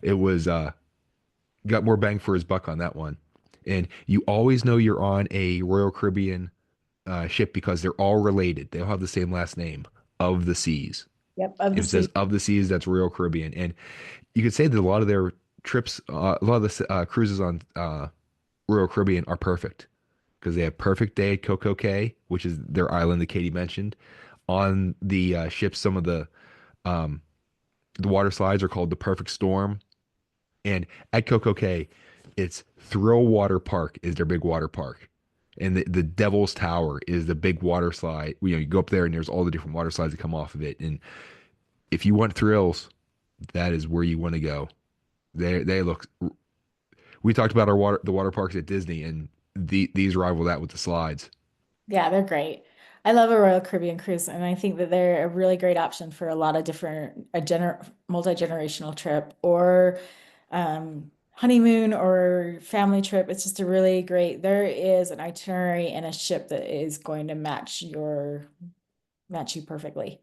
it was got more bang for his buck on that one. And you always know you're on a Royal Caribbean ship because they're all related. They all have the same last name, Of the Seas. Yep, of the If it says sea. Of the Seas, that's Royal Caribbean. And you could say that a lot of their trips, a lot of the cruises on Royal Caribbean are perfect because they have perfect day at Coco Cay, which is their island that Katie mentioned. On the ship, some of um, the water slides are called the Perfect Storm. And at Coco Cay, it's Thrill Water Park is their big water park. And the Devil's Tower is the big water slide. You go up there and there's all the different water slides that come off of it. And if you want thrills, that is where you want to go. They look. We talked about the water parks at Disney, and these rival that with the slides. Yeah, they're great. I love a Royal Caribbean cruise, and I think that they're a really great option for a lot of different multi-generational trip or honeymoon or family trip. It's just a really great. There is an itinerary and a ship that is going to match you perfectly.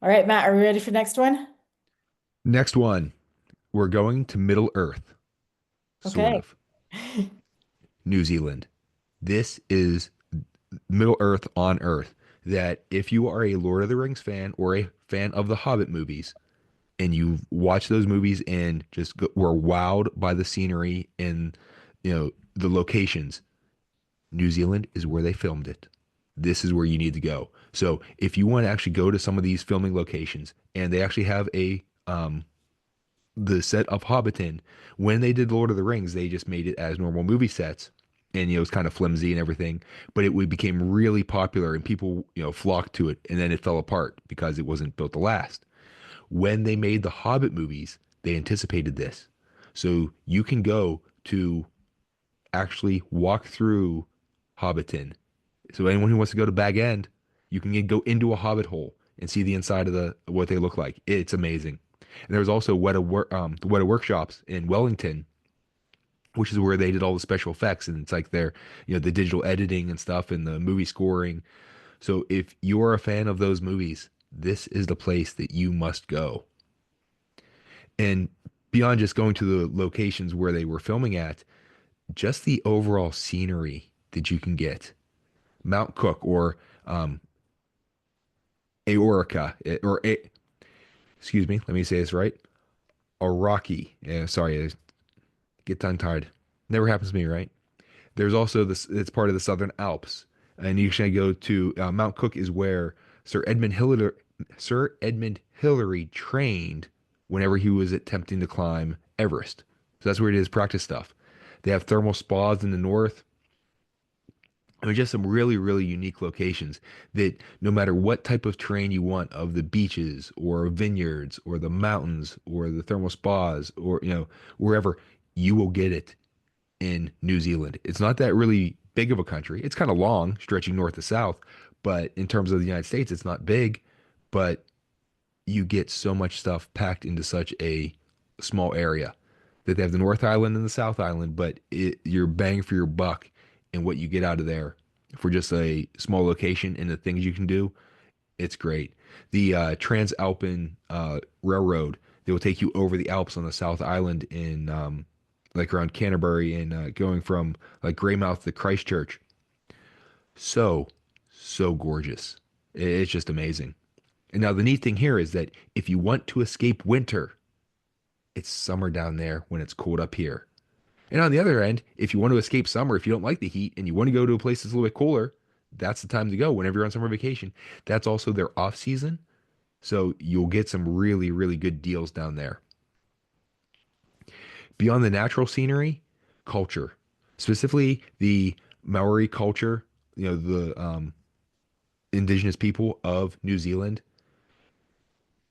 All right, Matt, are we ready for the next one? Next one, we're going to Middle Earth, sort Okay. of. New Zealand. This is Middle Earth on Earth. That if you are a Lord of the Rings fan or a fan of the Hobbit movies, and you've watched those movies and were wowed by the scenery and the locations, New Zealand is where they filmed it. This is where you need to go. So if you want to actually go to some of these filming locations, and they actually have the set of Hobbiton. When they did Lord of the Rings, they just made it as normal movie sets, and it was kind of flimsy and everything. But it became really popular, and people flocked to it, and then it fell apart because it wasn't built to last. When they made the Hobbit movies, they anticipated this, so you can go to actually walk through Hobbiton. So anyone who wants to go to Bag End, you can go into a Hobbit hole and see the inside of the what they look like. It's amazing. And there was also the Weta Workshops in Wellington, which is where they did all the special effects, and it's like their the digital editing and stuff and the movie scoring. So if you are a fan of those movies, this is the place that you must go. And beyond just going to the locations where they were filming at, just the overall scenery that you can get. Mount Cook or Aorica excuse me, let me say this right. Aoraki. Yeah, sorry, I get tongue tied. Never happens to me, right? There's also this. It's part of the Southern Alps, and you can go to Mount Cook is where Sir Edmund Hillary trained whenever he was attempting to climb Everest. So that's where he did his practice stuff. They have thermal spas in the north. I mean, just some really, really unique locations that no matter what type of terrain you want of the beaches or vineyards or the mountains or the thermal spas or, wherever, you will get it in New Zealand. It's not that really big of a country. It's kind of long, stretching north to south, but in terms of the United States, it's not big, but you get so much stuff packed into such a small area that they have the North Island and the South Island, but you're bang for your buck and what you get out of there for just a small location and the things you can do. It's great. The Transalpine Railroad, they will take you over the Alps on the South Island in like around Canterbury and going from like Greymouth to Christchurch. So, so gorgeous. It's just amazing. And now the neat thing here is that if you want to escape winter, it's summer down there when it's cold up here. And on the other end, if you want to escape summer, if you don't like the heat and you want to go to a place that's a little bit cooler, that's the time to go whenever you're on summer vacation. That's also their off season. So you'll get some really, really good deals down there. Beyond the natural scenery, culture, specifically the Maori culture, the indigenous people of New Zealand,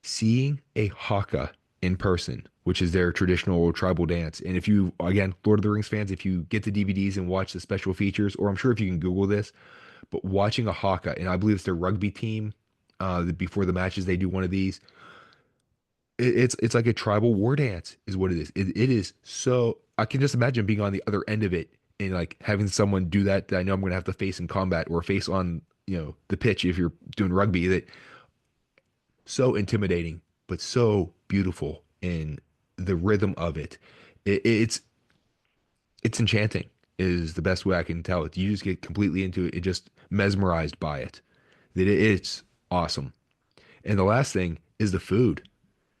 seeing a haka in person, which is their traditional tribal dance. And if you, again, Lord of the Rings fans, if you get the DVDs and watch the special features, or I'm sure if you can Google this, but watching a haka, and I believe it's their rugby team, before the matches, they do one of these. It's like a tribal war dance, is what it is. It is so, I can just imagine being on the other end of it and like having someone do that I know I'm going to have to face in combat or face on, the pitch if you're doing rugby. That so intimidating, but so beautiful in the rhythm of it. It's enchanting is the best way I can tell it. You just get completely into it, just mesmerized by it. It's awesome. And the last thing is the food.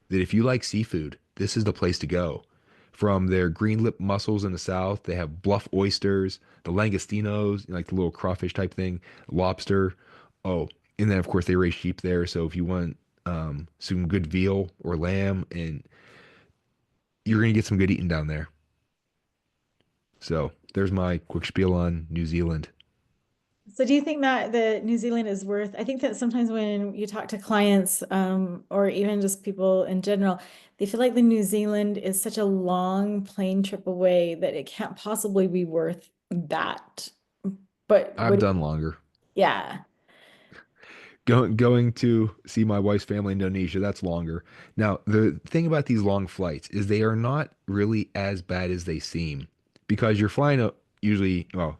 That if you like seafood, this is the place to go. From their green lip mussels in the south, they have bluff oysters, the langostinos, like the little crawfish type thing, lobster. Oh, and then of course they raise sheep there. So if you want some good veal or lamb, and you're gonna get some good eating down there. So there's my quick spiel on New Zealand. So do you think that the New Zealand is worth, I think that sometimes when you talk to clients, or even just people in general, they feel like the New Zealand is such a long plane trip away that it can't possibly be worth that. But I've what, done longer. yeah, Going to see my wife's family in Indonesia, that's longer. Now, the thing about these long flights is they are not really as bad as they seem because you're flying usually, well,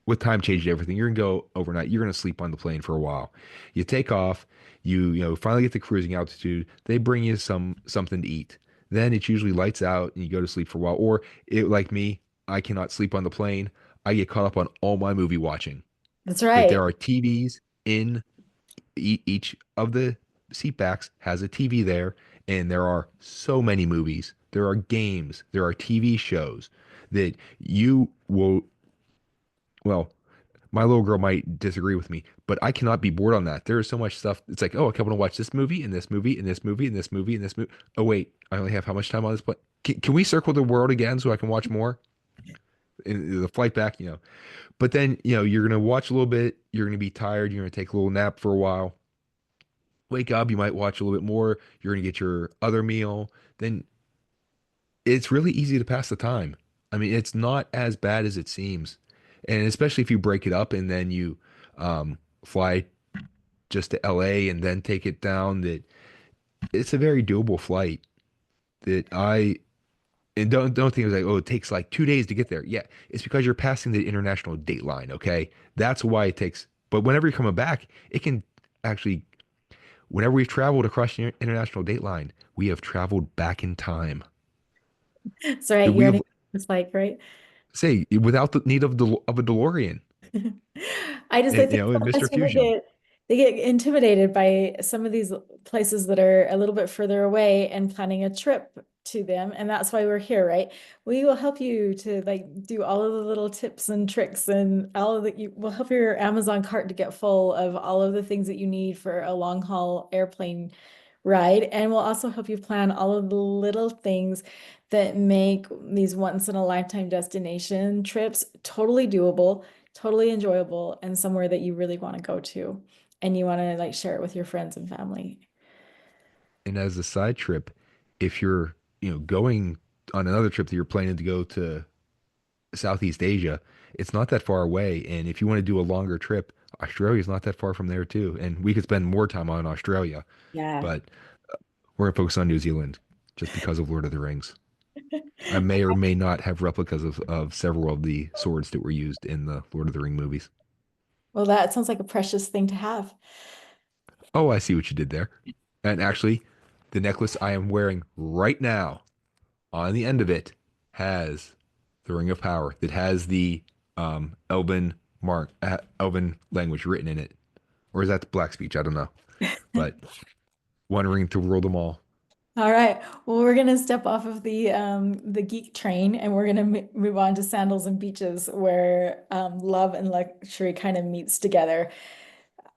with time change and everything, you're gonna go overnight. You're gonna sleep on the plane for a while. You take off, finally get to cruising altitude. They bring you something to eat. Then it's usually lights out and you go to sleep for a while. Or it like me, I cannot sleep on the plane. I get caught up on all my movie watching. that's That right. there are TVs in each of the seat backs has a TV there, and there are so many movies. There are games. There are TV shows that you will. Well, my little girl might disagree with me, but I cannot be bored on that. There is so much stuff. It's like, oh, I want to watch this movie and this movie and this movie and this movie and this movie. Oh wait, I only have how much time on this? But can we circle the world again so I can watch more? In the flight back, But then, you're gonna watch a little bit. You're gonna be tired. You're gonna take a little nap for a while. Wake up. You might watch a little bit more. You're gonna get your other meal. Then it's really easy to pass the time. I mean, it's not as bad as it seems, and especially if you break it up and then you fly just to LA and then take it down. That it's a very doable flight. That I and don't think it was like, oh, it takes like 2 days to get there. Yeah, it's because you're passing the international date line. Okay, that's why it takes. But whenever you're coming back, it can actually. Whenever we've traveled across the international date line, we have traveled back in time. That's right. That You we have already, it's like, right? say without the need of a DeLorean I and think and sometimes Mr. people Fusion. they get intimidated by some of these places that are a little bit further away and planning a trip to them. And that's why we're here, right? We will help you to like do all of the little tips and tricks and all of the you will help your Amazon cart to get full of all of the things that you need for a long haul airplane ride. And we'll also help you plan all of the little things that make these once in a lifetime destination trips totally doable, totally enjoyable, and somewhere that you really want to go to. And you want to like share it with your friends and family. And as a side trip, if you're going on another trip that you're planning to go to Southeast Asia, it's not that far away. And if you want to do a longer trip, Australia's not that far from there too. And we could spend more time on Australia, Yeah. but we're gonna focus on New Zealand just because of Lord of the Rings. I may or may not have replicas of several of the swords that were used in the Lord of the Ring movies. Well, that sounds like a precious thing to have. Oh, I see what you did there. And actually, the necklace I am wearing right now, on the end of it, has the Ring of Power that has the Elven mark, Elven language written in it. Or is that the Black speech? I don't know. But one ring to rule them all. All right. Well, we're gonna step off of the geek train and we're gonna move on to sandals and beaches where love and luxury kind of meets together.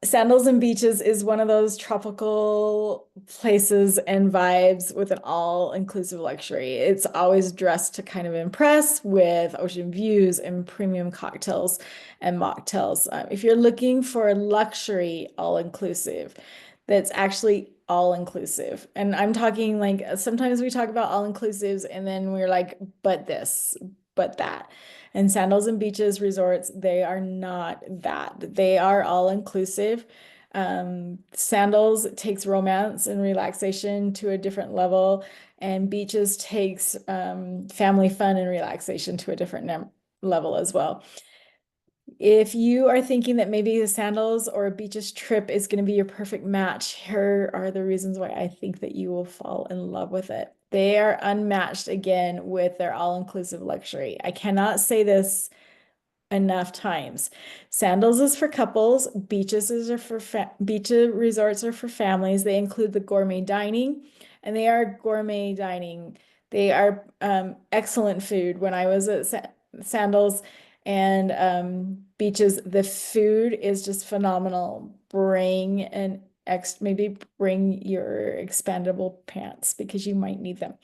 Sandals and Beaches is one of those tropical places and vibes with an all-inclusive luxury. It's always dressed to kind of impress with ocean views and premium cocktails and mocktails. If you're looking for luxury all-inclusive, that's actually all-inclusive. And I'm talking like sometimes we talk about all-inclusives and then we're like, but this, but that. And Sandals and Beaches resorts, they are not that. They are all inclusive. Sandals takes romance and relaxation to a different level, and Beaches takes family fun and relaxation to a different level as well. If you are thinking that maybe the sandals or a beaches trip is going to be your perfect match, here are the reasons why I think that you will fall in love with it. They are unmatched again with their all-inclusive luxury. I cannot say this enough times. Sandals is for couples, beach resorts are for families. They include the gourmet dining, and they are gourmet dining. They are excellent food. When I was at Sandals and beaches, the food is just phenomenal. Bring an ex maybe bring your expandable pants because you might need them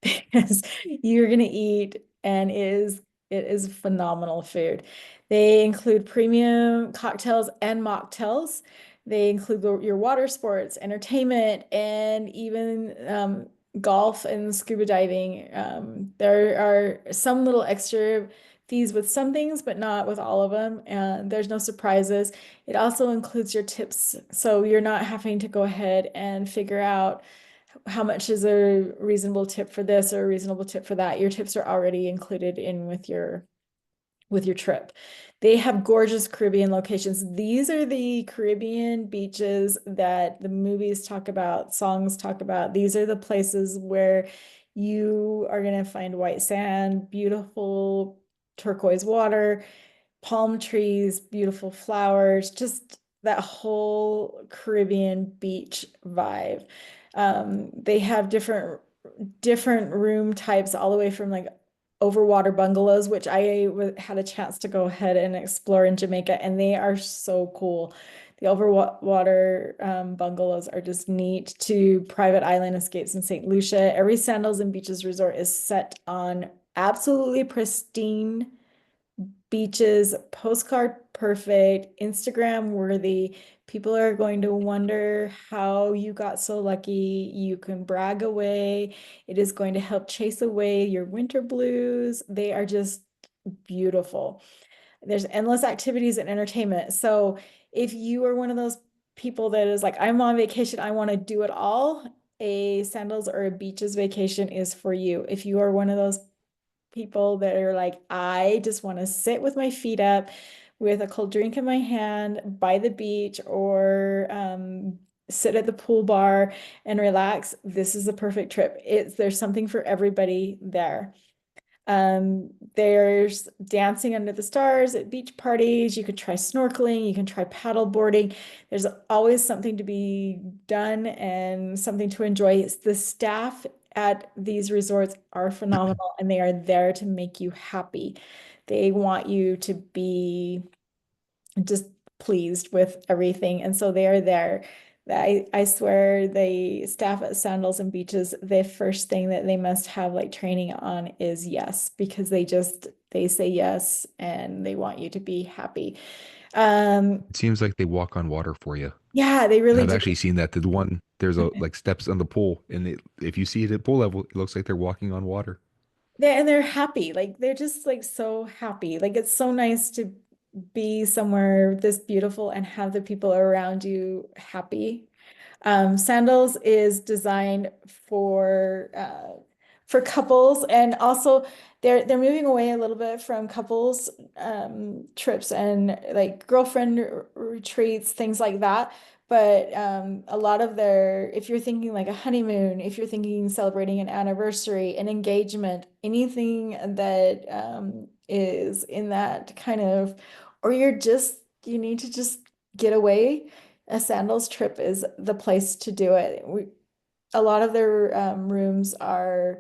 because you're gonna eat and it is phenomenal food. They include premium cocktails and mocktails. They include your water sports, entertainment, and even golf and scuba diving. There are some little extra fees with some things, but not with all of them. And there's no surprises. It also includes your tips. So you're not having to go ahead and figure out how much is a reasonable tip for this or a reasonable tip for that. Your tips are already included in with your trip. They have gorgeous Caribbean locations. These are the Caribbean beaches that the movies talk about, songs talk about. These are the places where you are going to find white sand, beautiful turquoise water, palm trees, beautiful flowers, just that whole Caribbean beach vibe. They have different room types all the way from like overwater bungalows, which I had a chance to go ahead and explore in Jamaica, and they are so cool. The overwater bungalows are just neat to private island escapes in St. Lucia. Every Sandals and Beaches resort is set on absolutely pristine beaches, postcard perfect, Instagram worthy. People are going to wonder how you got so lucky. You can brag away. It is going to help chase away your winter blues. They are just beautiful. There's endless activities and entertainment. So if you are one of those people that is like, I'm on vacation, I want to do it all, a sandals or a beaches vacation is for you. If you are one of those people that are like, I just want to sit with my feet up with a cold drink in my hand by the beach or sit at the pool bar and relax. This is a perfect trip. There's something for everybody there. There's dancing under the stars at beach parties. You can try snorkeling, you can try paddle boarding. There's always something to be done and something to enjoy. The staff at these resorts are phenomenal and they are there to make you happy. They want you to be just pleased with everything. And so they are there. I swear the staff at Sandals and Beaches, the first thing that they must have like training on is yes, because they say yes and they want you to be happy. It seems like they walk on water for you. Yeah, they And really I've do. actually seen that. The one there's a like steps on the pool, and if you see it at pool level, it looks like they're walking on water. They're happy. Like they're just like so happy. Like it's so nice to be somewhere this beautiful and have the people around you happy. Sandals is designed for couples, and also they're moving away a little bit from couples trips and like girlfriend retreats, things like that. But a lot of if you're thinking like a honeymoon, if you're thinking celebrating an anniversary, an engagement, anything that is in that kind of, or you need to just get away, a sandals trip is the place to do it. a lot of their rooms are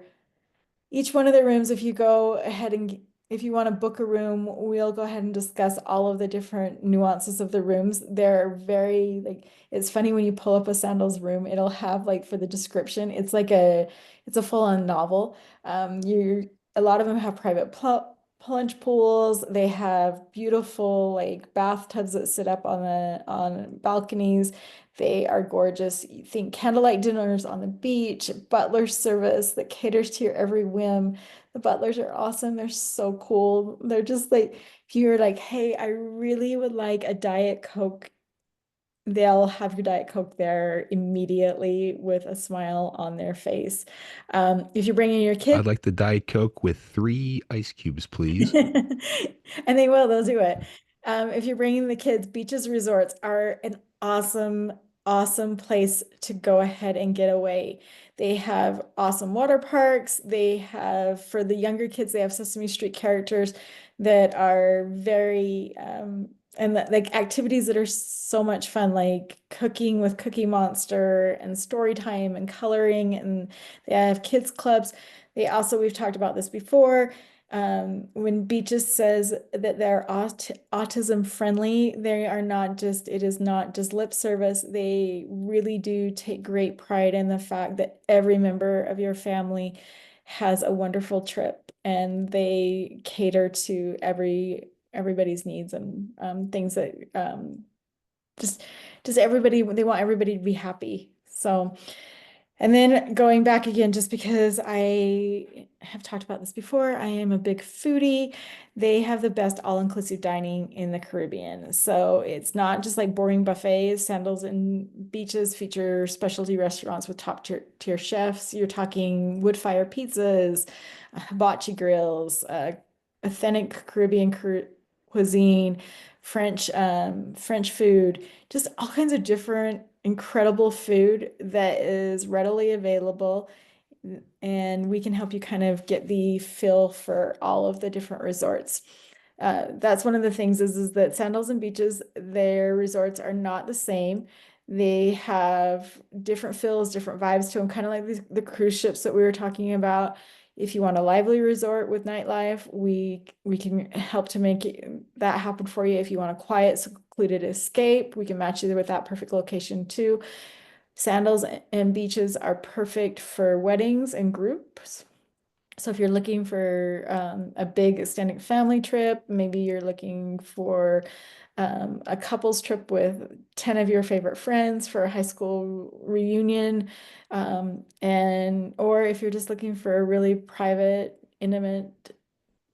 each one of the rooms, if you go ahead and if you want to book a room, we'll go ahead and discuss all of the different nuances of the rooms. They're very like it's funny when you pull up a Sandals room, it'll have like for the description, it's a full-on novel. You a lot of them have private pl plunge pools. They have beautiful like bathtubs that sit up on balconies. They are gorgeous. You think candlelight dinners on the beach, butler service that caters to your every whim. The butlers are awesome. They're so cool. They're just like, if you're like, hey, I really would like a Diet Coke, they'll have your Diet Coke there immediately with a smile on their face. If you're bringing your I'd kid, like the Diet Coke with 3 ice cubes, please. and they'll do it. If you're bringing the kids, beaches resorts are an awesome, awesome place to go ahead and get away. They have awesome water parks. They have, for the younger kids, they have Sesame Street characters that are very, like activities that are so much fun, like cooking with Cookie Monster and story time and coloring. And they have kids clubs. They also, we've talked about this before, when Beaches says that they're autism friendly, they are not just, it is not just lip service. They really do take great pride in the fact that every member of your family has a wonderful trip and they cater to everybody's needs and things that just just everybody they want everybody to be happy. So and then going back again, just because I have talked about this before, I am a big foodie. They have the best all-inclusive dining in the Caribbean. So it's not just like boring buffets. Sandals and Beaches feature specialty restaurants with top tier chefs. You're talking wood fire pizzas, hibachi grills, authentic Caribbean cuisine, French food, just all kinds of different incredible food that is readily available. And we can help you kind of get the feel for all of the different resorts. That's one of the things is that Sandals and Beaches, their resorts are not the same. They have different feels, different vibes to them, kind of like the cruise ships that we were talking about. If you want a lively resort with nightlife, we can help to make that happen for you. If you want a quiet, secluded escape, we can match you with that perfect location too. Sandals and Beaches are perfect for weddings and groups. So if you're looking for a big extended family trip, maybe you're looking for a couples trip with 10 of your favorite friends for a high school reunion, and or if you're just looking for a really private, intimate,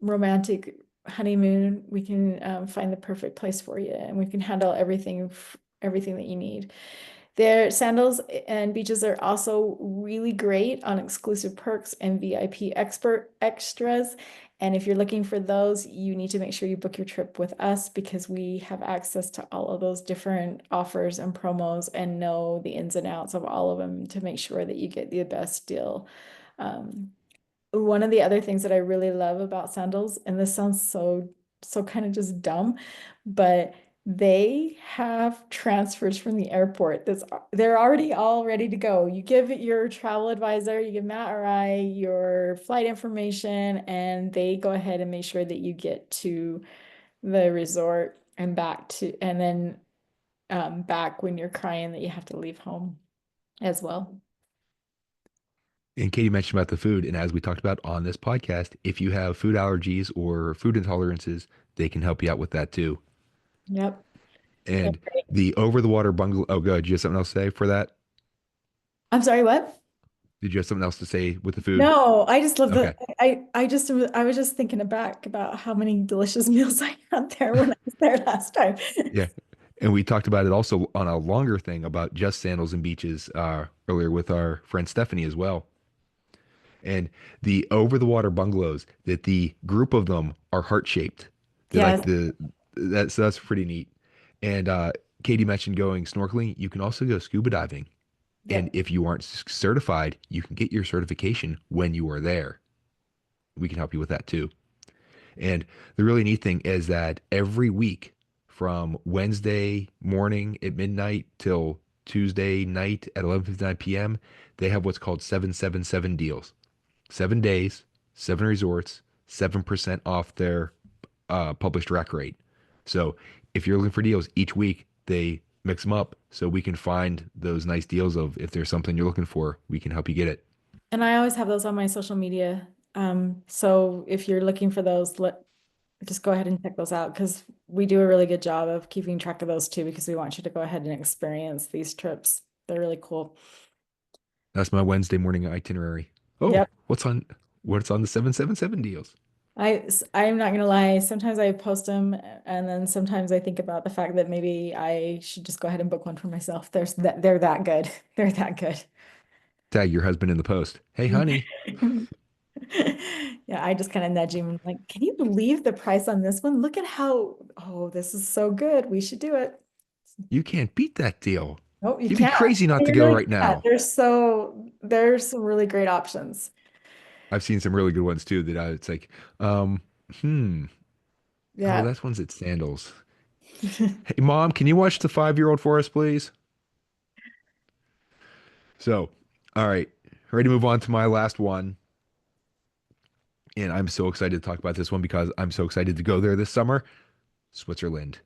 romantic honeymoon, we can find the perfect place for you, and we can handle everything that you need. Their Sandals and Beaches are also really great on exclusive perks and VIP expert extras. And if you're looking for those, you need to make sure you book your trip with us because we have access to all of those different offers and promos and know the ins and outs of all of them to make sure that you get the best deal. Um, One of the other things that I really love about Sandals, and this sounds so kind of just dumb, but they have transfers from the airport they're already all ready to go. You give it your travel advisor, you give Matt or I your flight information, and they go ahead and make sure that you get to the resort and and then back when you're crying that you have to leave home as well. And Katie mentioned about the food. And as we talked about on this podcast, if you have food allergies or food intolerances, they can help you out with that too. Yep. And the over the water bungalow. Oh, good. Do you have something else to say for that? I'm sorry, what? Did you have something else to say with the food? No, I just love Okay. I was just thinking back about how many delicious meals I had there when I was there last time. Yeah. And we talked about it also on a longer thing about just Sandals and Beaches earlier with our friend Stephanie as well. And the over the water bungalows, that the group of them are heart shaped. They're like Yes. that's pretty neat. And Katie mentioned going snorkeling. You can also go scuba diving. And Yep. if you aren't certified, you can get your certification when you are there. We can help you with that too. And the really neat thing is that every week from Wednesday morning at midnight till Tuesday night at 11:59 p.m., they have what's called 777 deals. 7 days, seven resorts, 7% off their published rack rate. So if you're looking for deals each week, they mix them up so we can find those nice deals of if there's something you're looking for, we can help you get it. And I always have those on my social media. So if you're looking for those, just go ahead and check those out because we do a really good job of keeping track of those too because we want you to go ahead and experience these trips. They're really cool. That's my Wednesday morning itinerary. Oh, Yep. what's on the 777 deals? I'm not gonna lie. Sometimes I post them, and then sometimes I think about the fact that maybe I should just go ahead and book one for myself. They're that good. They're that good. Tag your husband in the post. Hey, honey, Yeah, I just kind of nudge him like, can you believe the price on this one? Look at how, oh, this is so good. We should do it. you can't beat that deal. No, you You'd be can't. crazy not to You go really right can't. now. There's some really great options. I've seen some really good ones too it's like, um, hmm. Oh, Yeah. that's one's at Sandals. Hey, mom, can you watch the 5-year-old for us, please? So, all right, ready to move on to my last one. And I'm so excited to talk about this one because I'm so excited to go there this summer. Switzerland.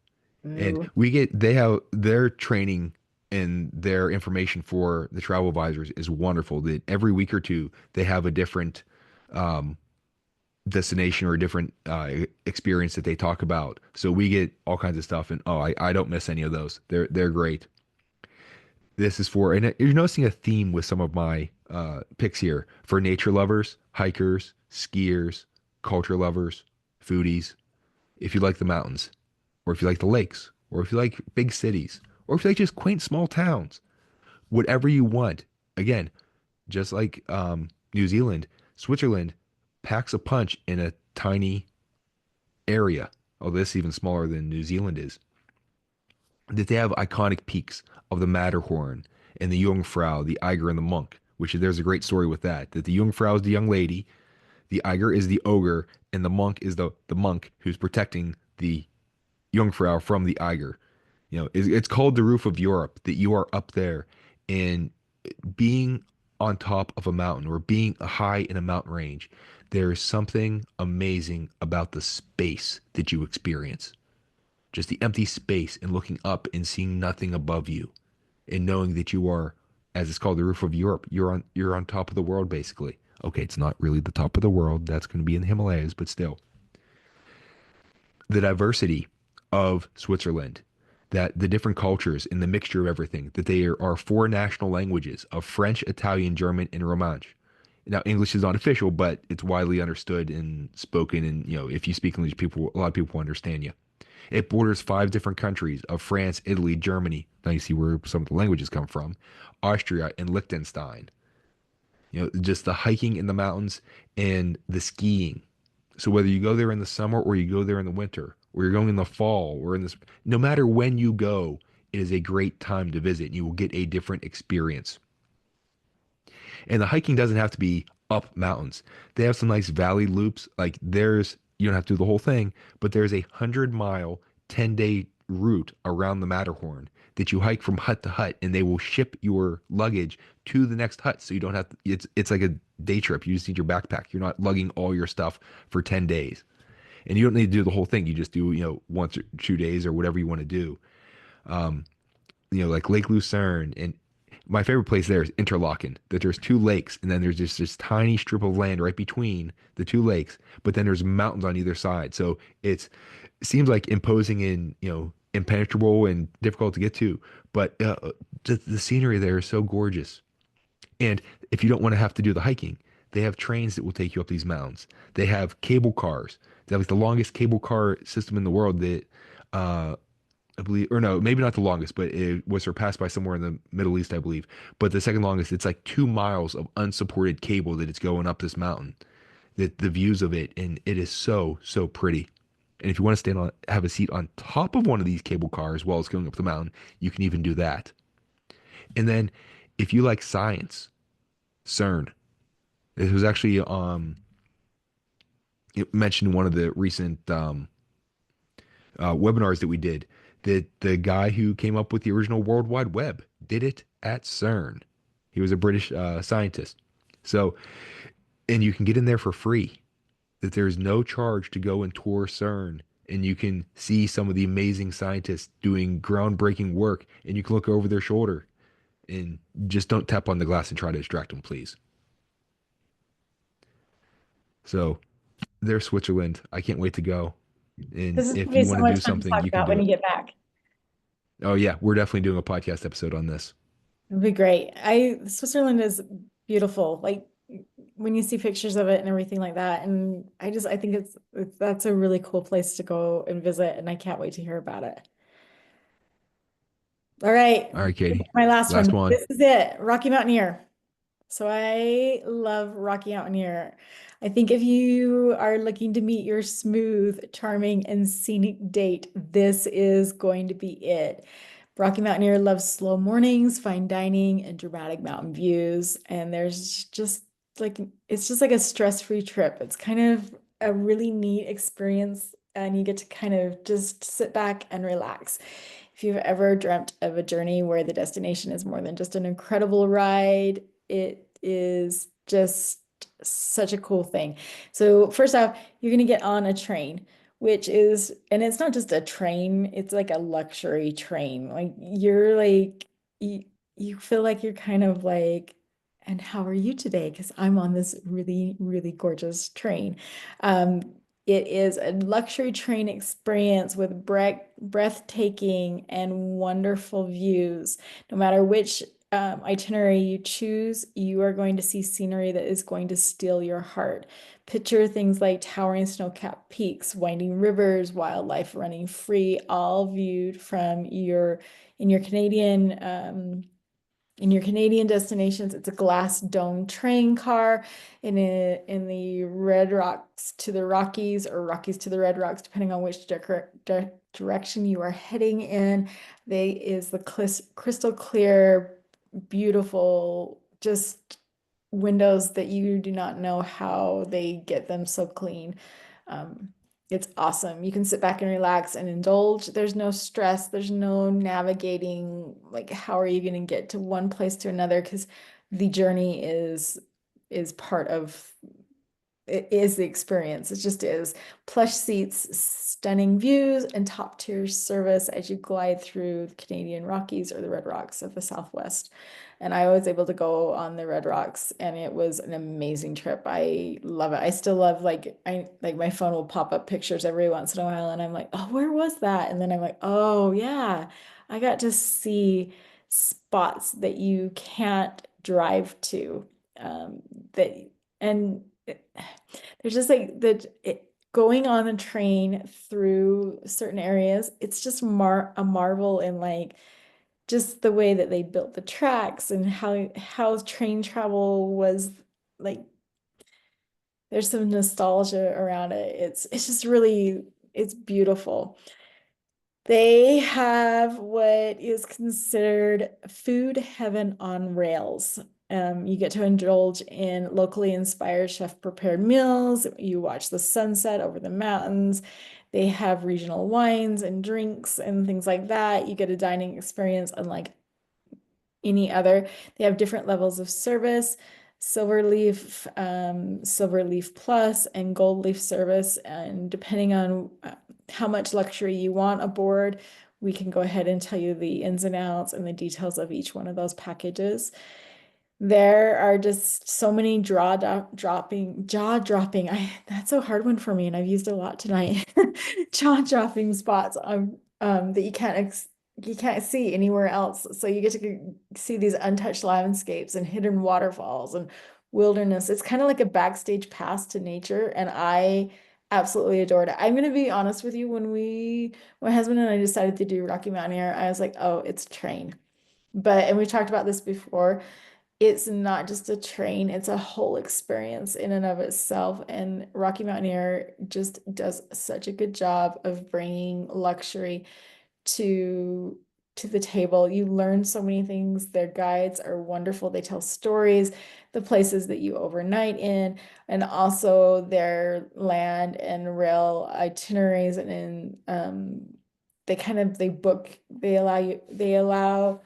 And Ooh. they have their training and their information for the travel advisors is wonderful. That every week or two they have a different um, destination or a different experience that they talk about. So we get all kinds of stuff, and I don't miss any of those. They're great. This is for, and you're noticing a theme with some of my picks here for nature lovers, hikers, skiers, culture lovers, foodies. If you like the mountains, or if you like the lakes, or if you like big cities, or if you like just quaint small towns, whatever you want. Again, just like New Zealand, Switzerland packs a punch in a tiny area. Oh, this is even smaller than New Zealand is. That they have iconic peaks of the Matterhorn and the Jungfrau, the Eiger, and the Monk. Which there's a great story with that. That the Jungfrau is the young lady, the Eiger is the ogre, and the monk is the monk who's protecting the Jungfrau from the Eiger. It's called the roof of Europe, that you are up there and being on top of a mountain or being high in a mountain range. There is something amazing about the space that you experience. Just the empty space and looking up and seeing nothing above you and knowing that you are, as it's called, the roof of Europe. You're on top of the world basically. Okay, it's not really the top of the world. That's going to be in the Himalayas, but still the diversity of Switzerland, that the different cultures and the mixture of everything, that there are four national languages of French, Italian, German, and Romansh. Now, English is not official, but it's widely understood and spoken. And, if you speak English, a lot of people understand you. It borders 5 different countries of France, Italy, Germany. Now you see where some of the languages come from, Austria, and Liechtenstein. Just the hiking in the mountains and the skiing. So whether you go there in the summer or you go there in the winter, or you're going in the fall or in this, no matter when you go, it is a great time to visit. You will get a different experience. And the hiking doesn't have to be up mountains. They have some nice valley loops. Like you don't have to do the whole thing, but there's a 100-mile, 10-day route around the Matterhorn that you hike from hut to hut, and they will ship your luggage to the next hut. So you don't have to, it's like a day trip. You just need your backpack. You're not lugging all your stuff for 10 days. And you don't need to do the whole thing. You just do, 1 or 2 days or whatever you want to do. Um, like Lake Lucerne. And my favorite place there is Interlaken, that there's 2 lakes and then there's just this tiny strip of land right between the 2 lakes, but then there's mountains on either side. So it seems like imposing and, impenetrable and difficult to get to, but the scenery there is so gorgeous. And if you don't want to have to do the hiking, they have trains that will take you up these mountains. They have cable cars. They have like the longest cable car system in the world that I believe, or no, maybe not the longest, but it was surpassed by somewhere in the Middle East, I believe. But the second longest, it's like 2 miles of unsupported cable that it's going up this mountain. The views of it, and it is so, so pretty. And if you want to have a seat on top of one of these cable cars while it's going up the mountain, you can even do that. And then if you like science, CERN. It was actually it mentioned in one of the recent webinars that we did that the guy who came up with the original World Wide Web did it at CERN. He was a British scientist. So, and you can get in there for free. That there's no charge to go and tour CERN, and you can see some of the amazing scientists doing groundbreaking work, and you can look over their shoulder and just don't tap on the glass and try to distract them, please. So there's Switzerland. I can't wait to go. And This is going to if be you so want to much do fun to something, talk you can about do when you it. get back. Oh yeah, we're definitely doing a podcast episode on this. It'd be great. Switzerland is beautiful. Like when you see pictures of it and everything like that. And I think that's a really cool place to go and visit. And I can't wait to hear about it. All right. All right, Katie. My last Last one. one. This is it. Rocky Mountaineer. So I love Rocky Mountaineer. I think if you are looking to meet your smooth, charming, and scenic date, this is going to be it. Rocky Mountaineer loves slow mornings, fine dining, and dramatic mountain views. And there's just like, it's just like a stress-free trip. It's kind of a really neat experience, and you get to kind of just sit back and relax. If you've ever dreamt of a journey where the destination is more than just an incredible ride, it is just such a cool thing. So first off, you're gonna get on a train, which is, and it's not just a train, it's like a luxury train. Like you're like you feel like you're kind of like, and how are you today? Because I'm on this really, really gorgeous train. Um, it is a luxury train experience with breathtaking and wonderful views. No matter which itinerary you choose, you are going to see scenery that is going to steal your heart. Picture things like towering snow-capped peaks, winding rivers, wildlife running free, all viewed from in your Canadian destinations. It's a glass dome train car in the Red Rocks to the Rockies, or Rockies to the Red Rocks, depending on which direction you are heading in. They is the crystal clear, beautiful, just windows that you do not know how they get them so clean. Um, it's awesome. You can sit back and relax and indulge. There's no stress. There's no navigating, like how are you going to get to one place to another? Because the journey is part of it is the experience. It just is. Plush seats, stunning views, and top tier service as you glide through the Canadian Rockies or the Red Rocks of the Southwest. And I was able to go on the Red Rocks, and it was an amazing trip. I love it. I still love like my phone will pop up pictures every once in a while, and I'm like, oh, where was that? And then I'm like, oh yeah, I got to see spots that you can't drive to. That and there's just like going on a train through certain areas. It's just a marvel in like just the way that they built the tracks and how train travel was like. There's some nostalgia around it. It's just really it's beautiful. They have what is considered food heaven on rails. You get to indulge in locally inspired chef-prepared meals. You watch the sunset over the mountains. They have regional wines and drinks and things like that. You get a dining experience unlike any other. They have different levels of service, silver leaf plus, and gold leaf service. And depending on how much luxury you want aboard, we can go ahead and tell you the ins and outs and the details of each one of those packages. There are just so many jaw dropping. That's a hard one for me, and I've used it a lot tonight. Jaw dropping spots that you can't see anywhere else. So you get to see these untouched landscapes and hidden waterfalls and wilderness. It's kind of like a backstage pass to nature, and I absolutely adored it. I'm going to be honest with you. My husband and I decided to do Rocky Mountaineer, I was like, oh, it's a train. And we talked about this before, it's not just a train, it's a whole experience in and of itself. And Rocky Mountaineer just does such a good job of bringing luxury to the table. You learn so many things. Their guides are wonderful. They tell stories, the places that you overnight in, and also their land and rail itineraries. And they allow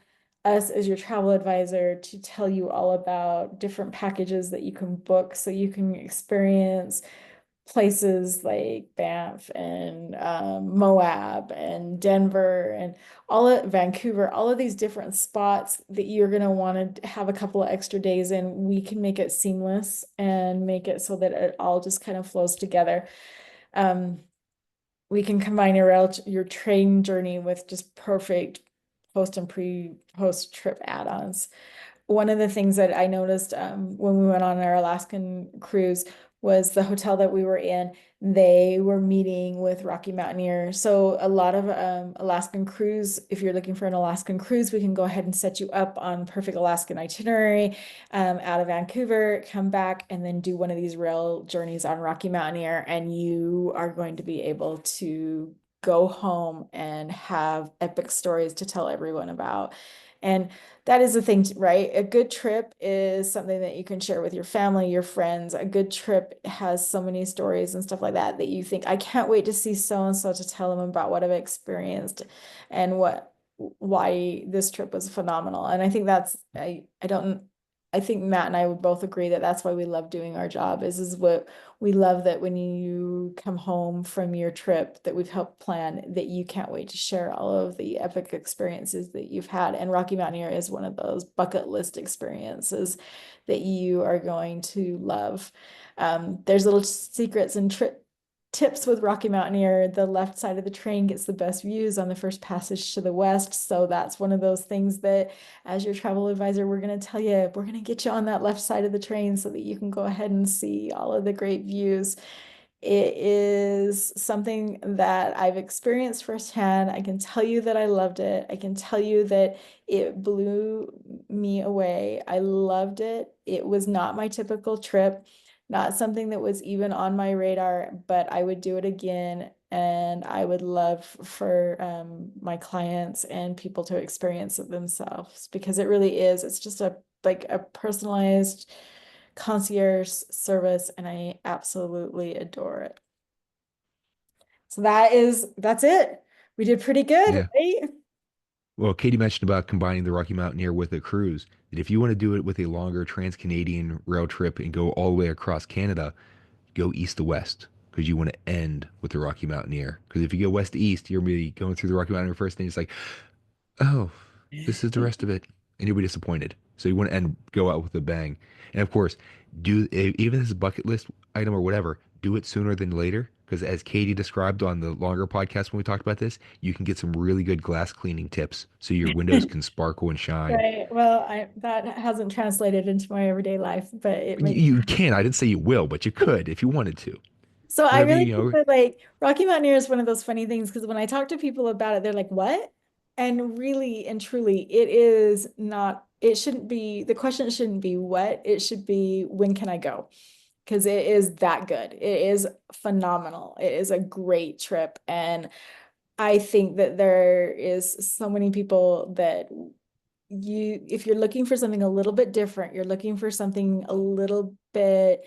us as your travel advisor to tell you all about different packages that you can book so you can experience places like Banff and Moab and Denver and all of Vancouver, all of these different spots that you're going to want to have a couple of extra days in. We can make it seamless and make it so that it all just kind of flows together. We can combine your train journey with just perfect post trip add-ons. One of the things that I noticed when we went on our Alaskan cruise was the hotel that we were in. They were meeting with Rocky Mountaineer. So a lot of Alaskan cruise, if you're looking for an Alaskan cruise, we can go ahead and set you up on perfect Alaskan itinerary out of Vancouver, come back, and then do one of these rail journeys on Rocky Mountaineer, and you are going to be able to go home and have epic stories to tell everyone about. And that is the thing, right? A good trip is something that you can share with your family, your friends. A good trip has so many stories and stuff like that that you think, I can't wait to see so and so to tell them about what I've experienced and why this trip was phenomenal. And I think I think Matt and I would both agree that that's why we love doing our job is what we love, that when you come home from your trip that we've helped plan, that you can't wait to share all of the epic experiences that you've had. And Rocky Mountaineer is one of those bucket list experiences that you are going to love. There's little secrets and tips with Rocky Mountaineer. The left side of the train gets the best views on the first passage to the west. So that's one of those things that, as your travel advisor, we're going to tell you, we're going to get you on that left side of the train so that you can go ahead and see all of the great views. It is something that I've experienced firsthand. I can tell you that I loved it. I can tell you that it blew me away. I loved it. It was not my typical trip, not something that was even on my radar, but I would do it again. And I would love for my clients and people to experience it themselves, because it really is. It's just like a personalized concierge service, and I absolutely adore it. So that's it. We did pretty good, Yeah. right? Well, Katie mentioned about combining the Rocky Mountaineer with a cruise. That if you want to do it with a longer Trans-Canadian rail trip and go all the way across Canada, go east to west because you want to end with the Rocky Mountaineer. Because if you go west to east, you're really going through the Rocky Mountaineer first, and it's like, oh, this is the rest of it, and you'll be disappointed. So you want to end go out with a bang. And of course, even this bucket list item or whatever, do it sooner than later. Because as Katie described on the longer podcast when we talked about this, you can get some really good glass cleaning tips so your windows can sparkle and shine. Right. Well, that hasn't translated into my everyday life, but it You, makes you can. I didn't say you will, but you could if you wanted to. so I Whatever really you think know. that like Rocky Mountaineer is one of those funny things, because when I talk to people about it, they're like, what? And really and truly, it is not, it shouldn't be, the question shouldn't be what, it should be when can I go? Because it is that good. It is phenomenal. It is a great trip. And I think that there is so many people that if you're looking for something a little bit different, you're looking for something a little bit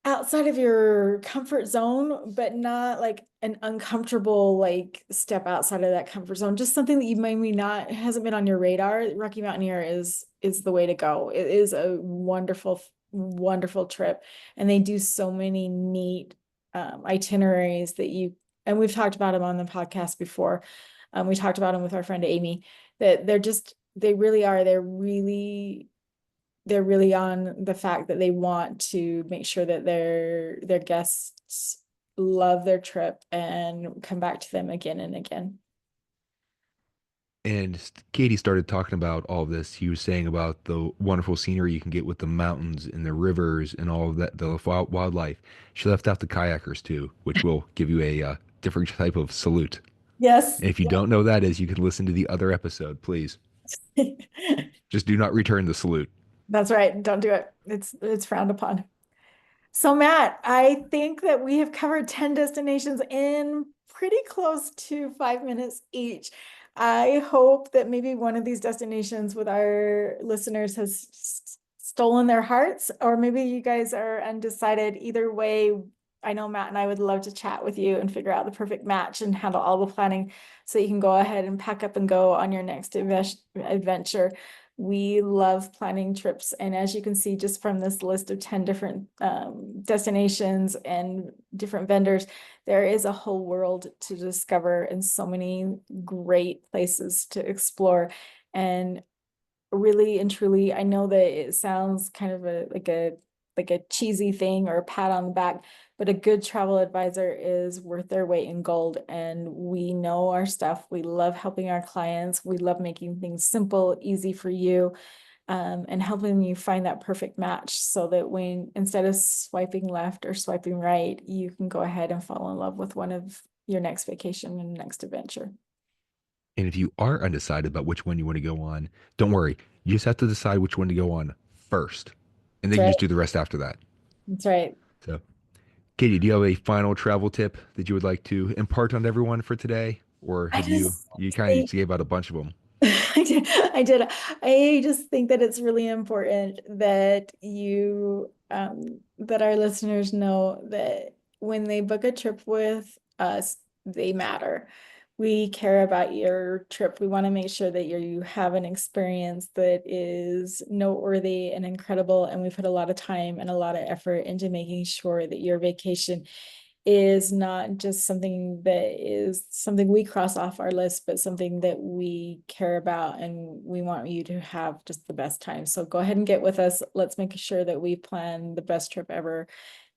outside of your comfort zone, but not like an uncomfortable like step outside of that comfort zone. Just something that you maybe not hasn't been on your radar. Rocky Mountaineer is the way to go. It is a wonderful, wonderful trip, and they do so many neat itineraries that and we've talked about them on the podcast before. We talked about them with our friend Amy. That they really are. They're really on the fact that they want to make sure that their guests love their trip and come back to them again and again. And Katie started talking about all of this. He was saying about the wonderful scenery you can get with the mountains and the rivers and all of that, the wildlife. She left out the kayakers too, which will give you a different type of salute. Yes. And if you don't know that is, you can listen to the other episode, please. Just do not return the salute. That's right. Don't do it. It's frowned upon. So Matt, I think that we have covered 10 destinations in pretty close to 5 minutes each. I hope that maybe one of these destinations with our listeners has stolen their hearts, or maybe you guys are undecided. Either way, I know Matt and I would love to chat with you and figure out the perfect match and handle all the planning so you can go ahead and pack up and go on your next adventure. We love planning trips. And as you can see, just from this list of 10 different destinations and different vendors, there is a whole world to discover and so many great places to explore. And really and truly, I know that it sounds kind of like a cheesy thing or a pat on the back, but a good travel advisor is worth their weight in gold. And we know our stuff. We love helping our clients. We love making things simple, easy for you, and helping you find that perfect match so that when instead of swiping left or swiping right, you can go ahead and fall in love with one of your next vacation and next adventure. And if you are undecided about which one you want to go on, don't worry. You just have to decide which one to go on first. And That's then you right. just do the rest after that. That's right. So, Katie, do you have a final travel tip that you would like to impart on everyone for today? Or I have just you kind of think just gave out a bunch of them? I did. I did. I just think that it's really important that that our listeners know that when they book a trip with us, they matter. We care about your trip. We want to make sure that you have an experience that is noteworthy and incredible. And we put a lot of time and a lot of effort into making sure that your vacation is not just something that is something we cross off our list, but something that we care about and we want you to have just the best time. So go ahead and get with us. Let's make sure that we plan the best trip ever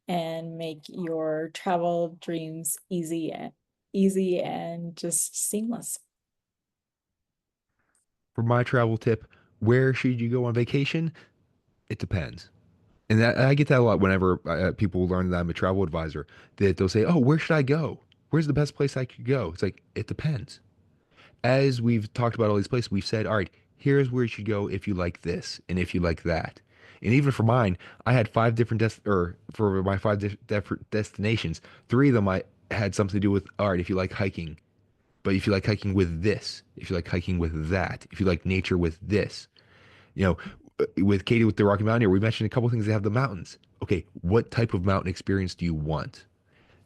and make your travel dreams easy and just seamless. For my travel tip, where should you go on vacation? It depends. And I get that a lot whenever people learn that I'm a travel advisor, that they'll say, "Oh, where should I go? Where's the best place I could go?" It's like, it depends. As we've talked about all these places, we've said, all right, here's where you should go if you like this and if you like that. And even for mine, I had five different or for my different destinations, three of them I had something to do with, all right, if you like hiking, but if you like hiking with this, if you like hiking with that, if you like nature with this, you know, with Katie with the Rocky Mountaineer, we mentioned a couple of things that have the mountains. Okay, what type of mountain experience do you want?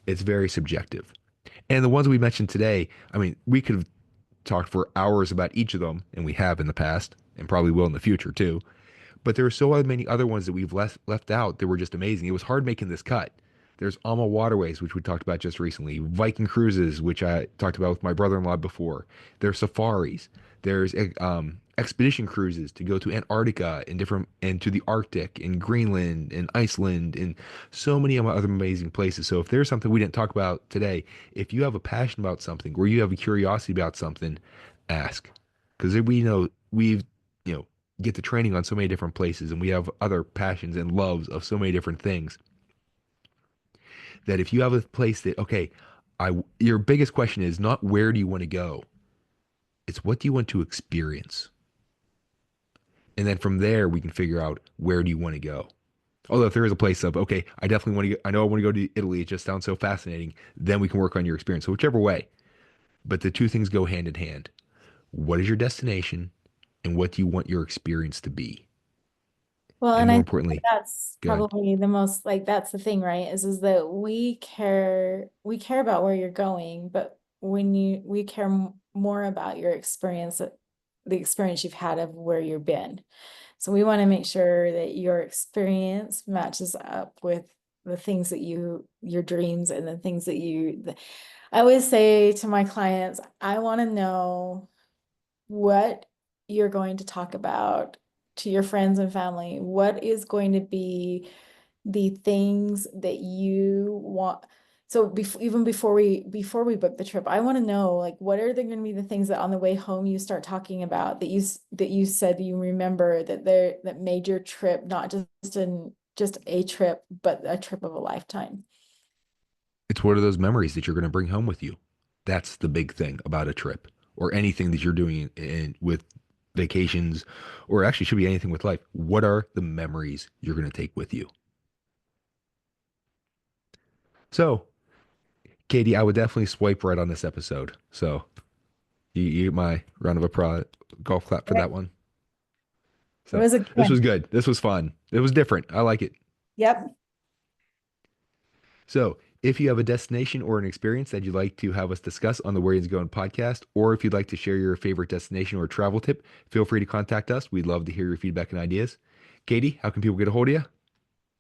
It's very subjective. And the ones we mentioned today, I mean, we could have talked for hours about each of them, and we have in the past, and probably will in the future too. But there are so many other ones that we've left out that were just amazing. It was hard making this cut. There's Alma Waterways, which we talked about just recently. Viking cruises, which I talked about with my brother-in-law before. There's safaris. There's expedition cruises to go to Antarctica and to the Arctic and Greenland and Iceland and so many other amazing places. So if there's something we didn't talk about today, if you have a passion about something or you have a curiosity about something, ask. Because we know we've, you know, get the training on so many different places and we have other passions and loves of so many different things that if you have a place that, okay, your biggest question is not where do you want to go? It's what do you want to experience? And then from there, we can figure out where do you want to go. Although if there is a place of, okay, I definitely want to go, I know I want to go to Italy. It just sounds so fascinating. Then we can work on your experience. So whichever way, but the two things go hand in hand. What is your destination and what do you want your experience to be? Well, And and I more think importantly, that's go ahead. probably the most like that's the thing, right? Is that we care about where you're going, but we care more about your experience, the experience you've had of where you've been. So we want to make sure that your experience matches up with the things that your dreams and the things that I always say to my clients, I want to know what you're going to talk about to your friends and family. What is going to be the things that you want? So even before we book the trip, I want to know like what are they going to be the things that on the way home you start talking about that you said you remember that made your trip not just a trip, but a trip of a lifetime. It's what are those memories that you're going to bring home with you? That's the big thing about a trip or anything that you're doing with vacations, or actually should be anything with life. What are the memories you're going to take with you? So, Katie, I would definitely swipe right on this episode. So, you get my round of applause, golf clap for Right. that one. It So, was a good this was one. good. This was fun. It was different. I like it. Yep. So, If you have a destination or an experience that you'd like to have us discuss on the Where Yinz Goin podcast, or if you'd like to share your favorite destination or travel tip, feel free to contact us. We'd love to hear your feedback and ideas. Katie, how can people get a hold of you?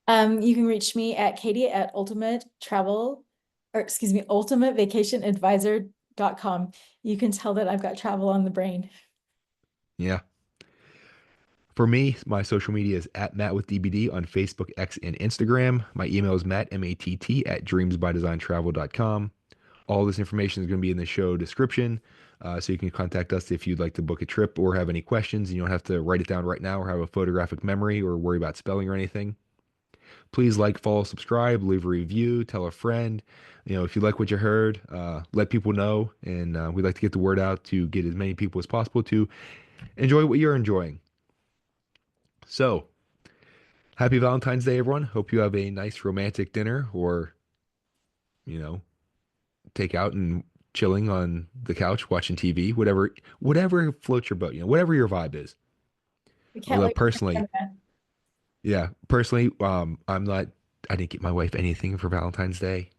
You can reach me at Katie at ultimatevacationadvisor.com. You can tell that I've got travel on the brain. Yeah. For me, my social media is at Matt with DBD on Facebook, X, and Instagram. My email is matt, M-A-T-T, at dreamsbydesigntravel.com. All this information is going to be in the show description. So you can contact us if you'd like to book a trip or have any questions. And you don't have to write it down right now or have a photographic memory or worry about spelling or anything. Please like, follow, subscribe, leave a review, tell a friend. If you like what you heard, let people know. And we'd like to get the word out to get as many people as possible to enjoy what you're enjoying. So, happy Valentine's Day, everyone. Hope you have a nice romantic dinner or, you know, take out and chilling on the couch watching TV, whatever floats your boat, whatever your vibe is. I can't Although wait. personally, I didn't get my wife anything for Valentine's Day.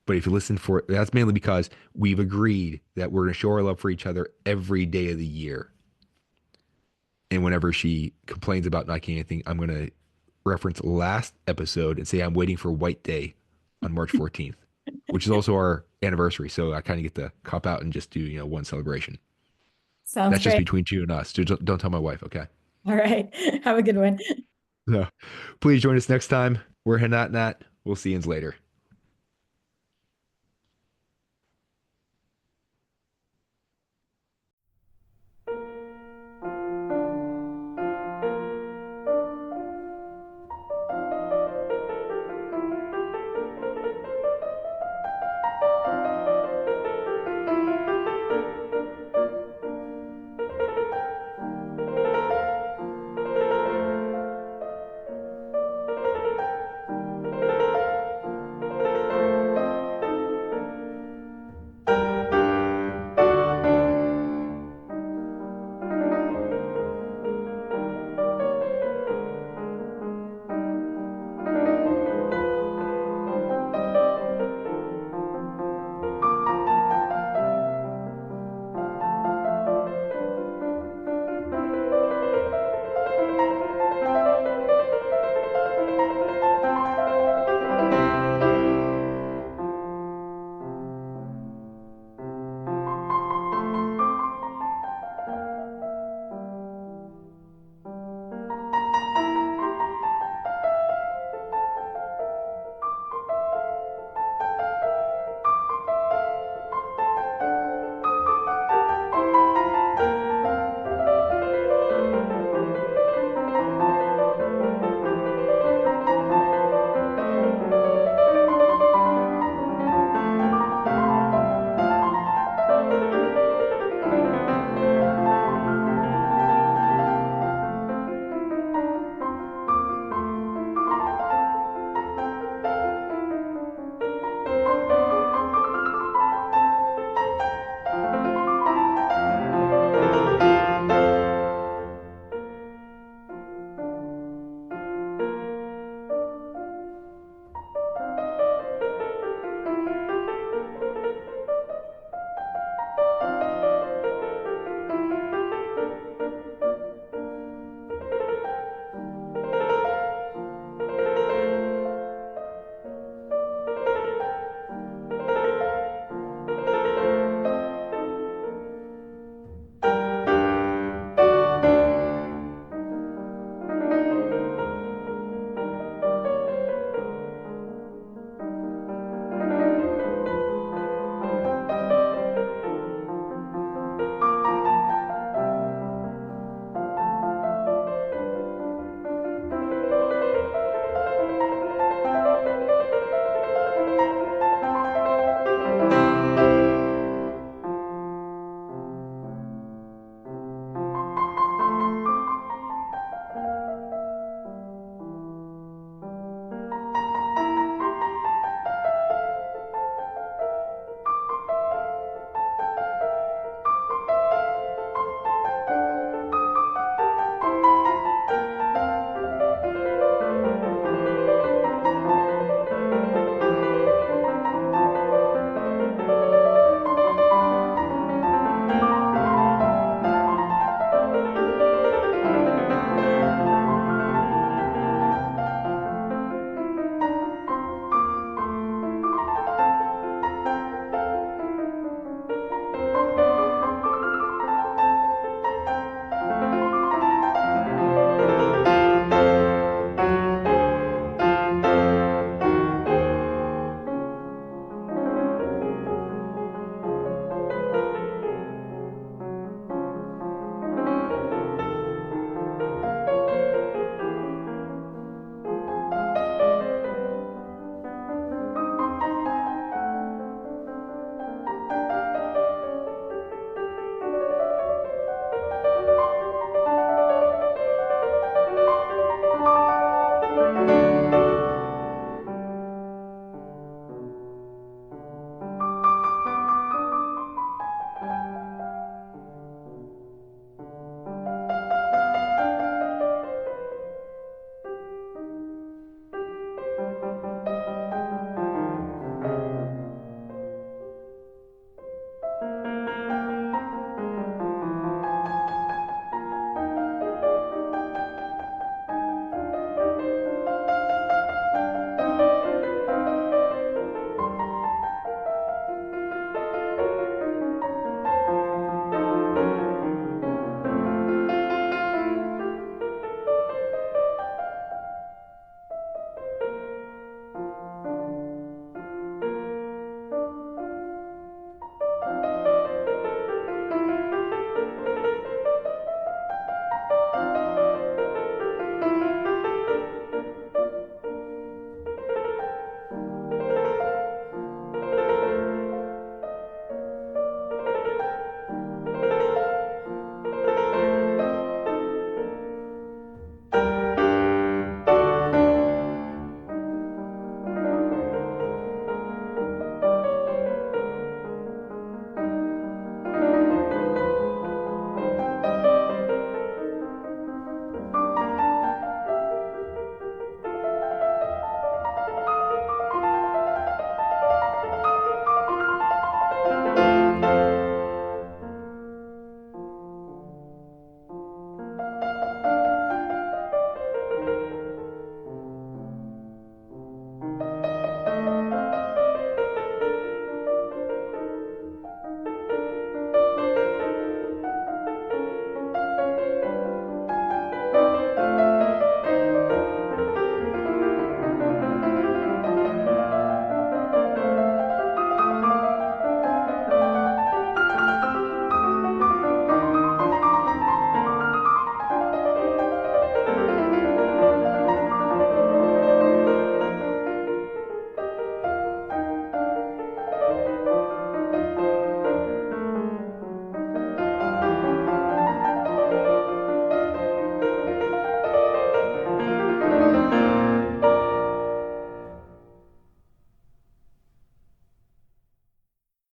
But if you listen for it, that's mainly because we've agreed that we're going to show our love for each other every day of the year. And whenever she complains about not getting anything, I'm going to reference last episode and say I'm waiting for White Day on March 14th, which is also our anniversary. So I kind of get to cop out and just do, one celebration. Sounds That's just great. between you and us. So don't tell my wife, okay? All right. Have a good one. So please join us next time. We're Hanat Nat. We'll see you later.